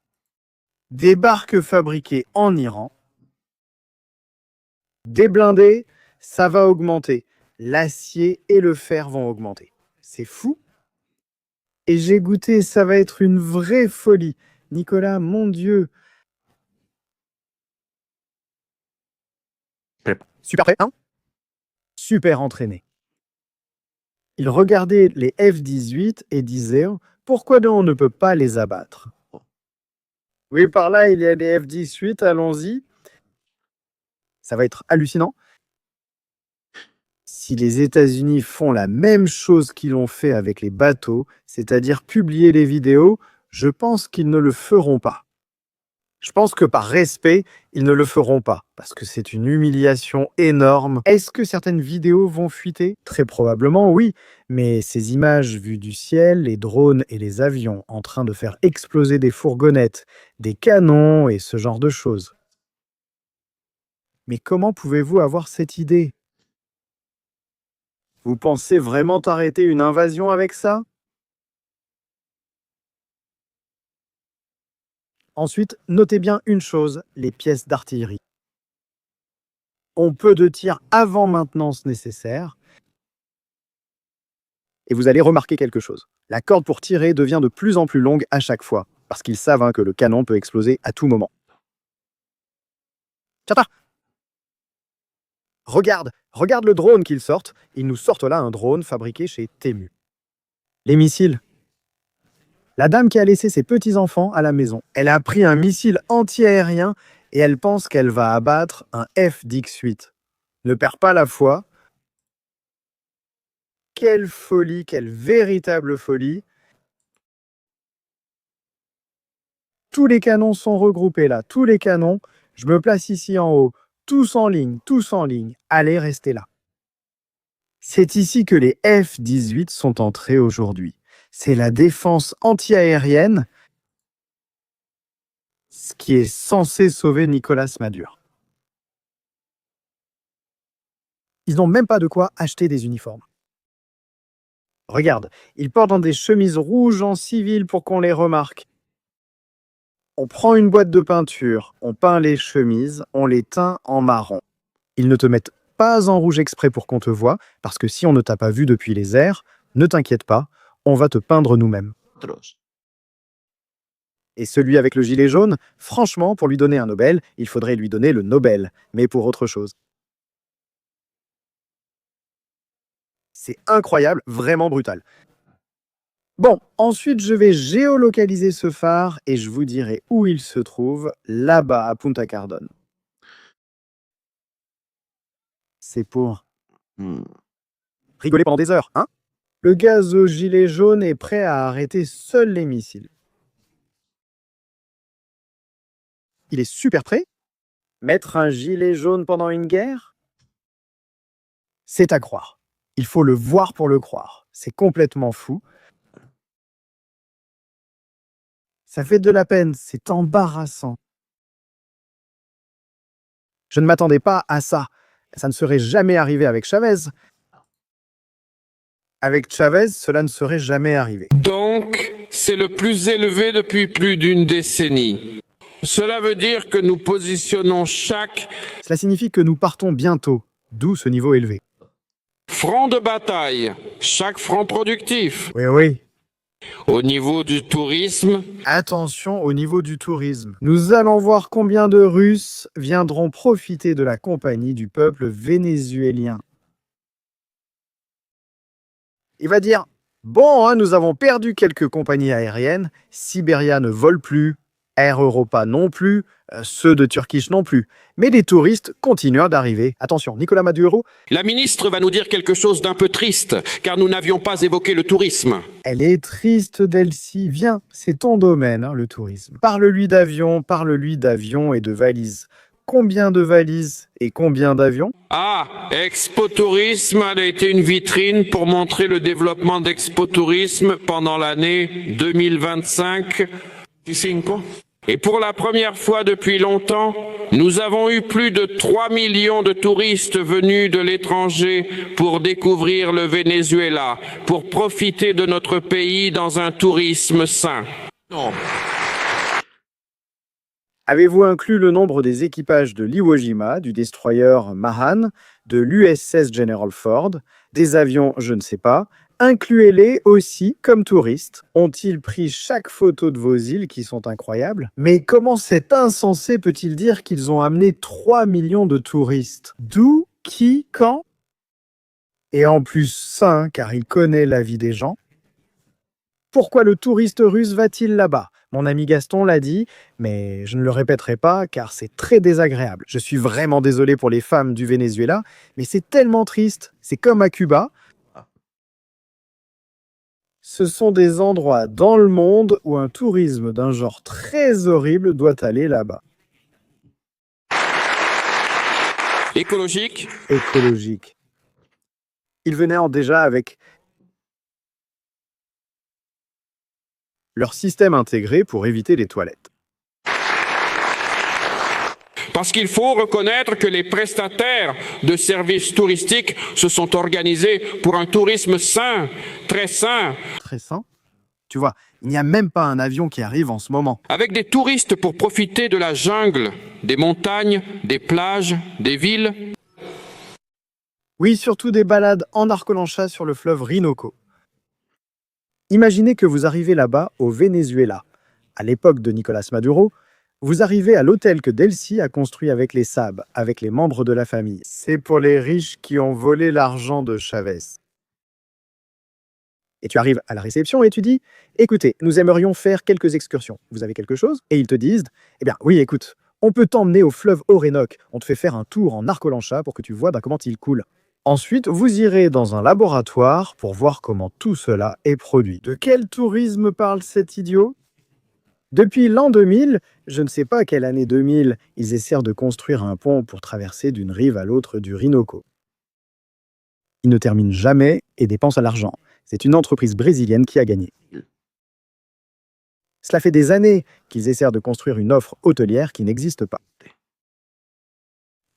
Speaker 1: Des barques fabriquées en Iran, des blindés, ça va augmenter. L'acier et le fer vont augmenter. C'est fou. Et j'ai goûté, ça va être une vraie folie. Nicolas, mon Dieu. Super prêt, hein? Super entraîné. Il regardait les F-18 et disait « Pourquoi on ne peut pas les abattre ?» Oui, par là, il y a les F-18, allons-y. Ça va être hallucinant. Si les États-Unis font la même chose qu'ils ont fait avec les bateaux, c'est-à-dire publier les vidéos, je pense qu'ils ne le feront pas. Je pense que par respect, ils ne le feront pas, parce que c'est une humiliation énorme. Est-ce que certaines vidéos vont fuiter? Très probablement, oui, mais ces images vues du ciel, les drones et les avions en train de faire exploser des fourgonnettes, des canons et ce genre de choses. Mais comment pouvez-vous avoir cette idée? Vous pensez vraiment arrêter une invasion avec ça? Ensuite, notez bien une chose, les pièces d'artillerie. On peut de tir avant maintenance nécessaire. Et vous allez remarquer quelque chose. La corde pour tirer devient de plus en plus longue à chaque fois, parce qu'ils savent que le canon peut exploser à tout moment. Tchata! Regarde le drone qu'ils sortent. Ils nous sortent là un drone fabriqué chez Temu. Les missiles. La dame qui a laissé ses petits-enfants à la maison, elle a pris un missile anti-aérien et elle pense qu'elle va abattre un F-18. Ne perds pas la foi. Quelle folie, quelle véritable folie. Tous les canons sont regroupés là, tous les canons. Je me place ici en haut. Tous en ligne. Allez, restez là. C'est ici que les F-18 sont entrés aujourd'hui. C'est la défense anti-aérienne. ce qui est censé sauver Nicolás Maduro. Ils n'ont même pas de quoi acheter des uniformes. Regarde, ils portent dans des chemises rouges en civil pour qu'on les remarque. On prend une boîte de peinture, on peint les chemises, on les teint en marron. Ils ne te mettent pas en rouge exprès pour qu'on te voie, parce que si on ne t'a pas vu depuis les airs, ne t'inquiète pas, on va te peindre nous-mêmes. Et celui avec le gilet jaune, franchement, pour lui donner un Nobel, il faudrait lui donner le Nobel, mais pour autre chose. C'est incroyable, vraiment brutal. Bon, ensuite je vais géolocaliser ce phare et je vous dirai où il se trouve, là-bas à Punta Cardone. C'est pour rigoler pendant des heures, hein? Le gaz au gilet jaune est prêt à arrêter seuls les missiles. Il est super prêt? Mettre un gilet jaune pendant une guerre? C'est à croire. Il faut le voir pour le croire. C'est complètement fou. Ça fait de la peine, c'est embarrassant. Je ne m'attendais pas à ça. Ça ne serait jamais arrivé avec Chavez. Avec Chavez, cela ne serait jamais arrivé.
Speaker 3: Donc, c'est le plus élevé depuis plus d'une décennie. Cela veut dire que nous positionnons chaque
Speaker 1: Cela signifie que nous partons bientôt, d'où ce niveau élevé.
Speaker 3: front de bataille, chaque front productif.
Speaker 1: Oui.
Speaker 3: Au niveau du tourisme,
Speaker 1: Attention au niveau du tourisme. Nous allons voir combien de Russes viendront profiter de la compagnie du peuple vénézuélien. Il va dire, bon, hein, nous avons perdu quelques compagnies aériennes, Siberia ne vole plus, Air Europa non plus, ceux de Turkish non plus. Mais les touristes continuent d'arriver. Attention, Nicolás Maduro,
Speaker 3: la ministre va nous dire quelque chose d'un peu triste, car nous n'avions pas évoqué le tourisme.
Speaker 1: elle est triste, Delcy. Viens, c'est ton domaine, hein, le tourisme. Parle-lui d'avions et de valises. Combien de valises et combien d'avions?
Speaker 3: Ah, Expo Tourisme a été une vitrine pour montrer le développement d'Expo Tourisme pendant l'année 2025. Et pour la première fois depuis longtemps, nous avons eu plus de 3 millions de touristes venus de l'étranger pour découvrir le Venezuela, pour profiter de notre pays dans un tourisme sain.
Speaker 1: Avez-vous inclus le nombre des équipages de l'Iwo Jima, du destroyer Mahan, de l'USS General Ford, des avions, je ne sais pas? Incluez-les aussi comme touristes. Ont-ils pris chaque photo de vos îles qui sont incroyables? Mais comment cet insensé peut-il dire qu'ils ont amené 3 millions de touristes? D'où? Qui? Quand? Et en plus sain, car il connaît la vie des gens. Pourquoi le touriste russe va-t-il là-bas? Mon ami Gaston l'a dit, mais je ne le répéterai pas car c'est très désagréable. Je suis vraiment désolé pour les femmes du Venezuela, mais c'est tellement triste. C'est comme à Cuba. Ce sont des endroits dans le monde où un tourisme d'un genre très horrible doit aller là-bas.
Speaker 3: Écologique,
Speaker 1: Écologique. Ils venaient déjà avec leur système intégré pour éviter les toilettes.
Speaker 3: parce qu'il faut reconnaître que les prestataires de services touristiques se sont organisés pour un tourisme sain, très sain.
Speaker 1: Très sain. Tu vois, il n'y a même pas un avion qui arrive en ce moment.
Speaker 3: Avec des touristes pour profiter de la jungle, des montagnes, des plages, des villes.
Speaker 1: Oui, surtout des balades en arcolancha sur le fleuve Rinoco. Imaginez que vous arrivez là-bas au Venezuela. À l'époque de Nicolás Maduro, vous arrivez à l'hôtel que Delcy a construit avec les Saab, avec les membres de la famille. C'est pour les riches qui ont volé l'argent de Chavez. Et tu arrives à la réception et tu dis « Écoutez, nous aimerions faire quelques excursions. Vous avez quelque chose ?» Et ils te disent « Eh bien, oui, écoute, on peut t'emmener au fleuve Orénoque. On te fait faire un tour en arcolancha pour que tu vois comment il coule. Ensuite, vous irez dans un laboratoire pour voir comment tout cela est produit. » De quel tourisme parle cet idiot? Depuis l'an 2000, je ne sais pas quelle année 2000, ils essaient de construire un pont pour traverser d'une rive à l'autre du Rinoco. Ils ne terminent jamais et dépensent l'argent. C'est une entreprise brésilienne qui a gagné. Cela fait des années qu'ils essaient de construire une offre hôtelière qui n'existe pas.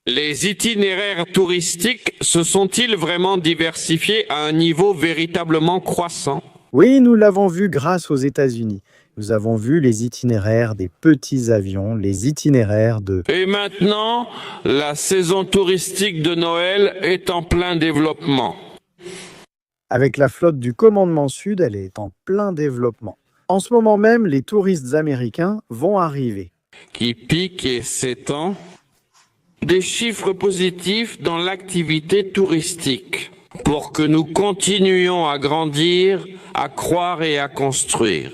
Speaker 3: Les itinéraires touristiques se sont-ils vraiment diversifiés à un niveau véritablement croissant?
Speaker 1: Oui, nous l'avons vu grâce aux États-Unis. Nous avons vu les itinéraires des petits avions, les itinéraires de...
Speaker 3: Et maintenant, la saison touristique de Noël est en plein développement.
Speaker 1: Avec la flotte du commandement sud, elle est en plein développement. En ce moment même, les touristes américains vont arriver.
Speaker 3: Qui pique et s'étend. Des chiffres positifs dans l'activité touristique pour que nous continuions à grandir, à croire et à construire.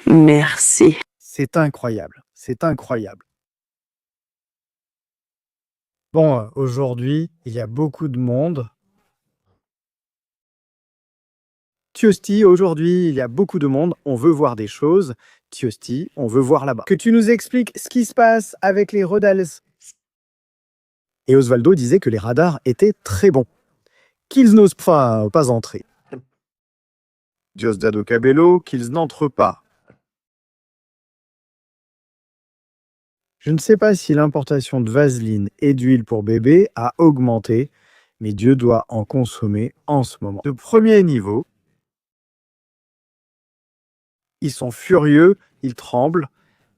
Speaker 5: Merci.
Speaker 1: C'est incroyable, c'est incroyable. Bon, aujourd'hui, il y a beaucoup de monde. Tiosti, aujourd'hui, il y a beaucoup de monde. On veut voir des choses. Tiosti, on veut voir là-bas. Que tu nous expliques ce qui se passe avec les radars. Et Osvaldo disait que les radars étaient très bons. Qu'ils n'osent pas entrer. Diosdado Cabello, qu'ils n'entrent pas. Je ne sais pas si l'importation de vaseline et d'huile pour bébé a augmenté, mais Dieu doit en consommer en ce moment. De premier niveau, ils sont furieux, ils tremblent.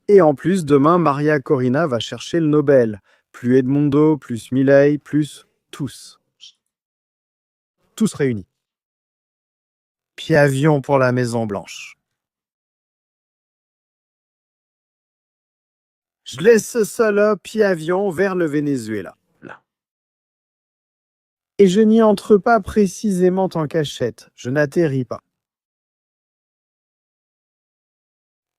Speaker 1: Et en plus, demain, Maria Corina va chercher le Nobel. Plus Edmundo, plus Milei, plus tous. Tous réunis. Puis avion pour la Maison Blanche. Je laisse cela, puis avion vers le Venezuela. Et je n'y entre pas précisément en cachette. Je n'atterris pas.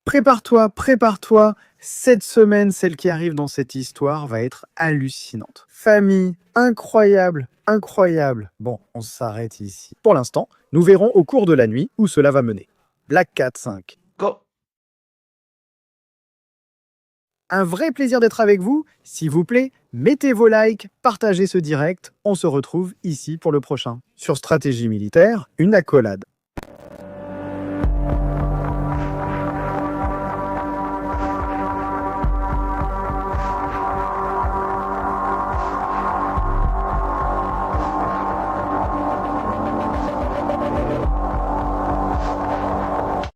Speaker 1: Prépare-toi, prépare-toi. Cette semaine, celle qui arrive dans cette histoire va être hallucinante. Famille, incroyable, incroyable. Bon, on s'arrête ici. Pour l'instant, nous verrons au cours de la nuit où cela va mener. Black Cat 5.
Speaker 2: Go.
Speaker 1: Un vrai plaisir d'être avec vous. S'il vous plaît, mettez vos likes, partagez ce direct. On se retrouve ici pour le prochain. Sur Stratégie militaire, une accolade.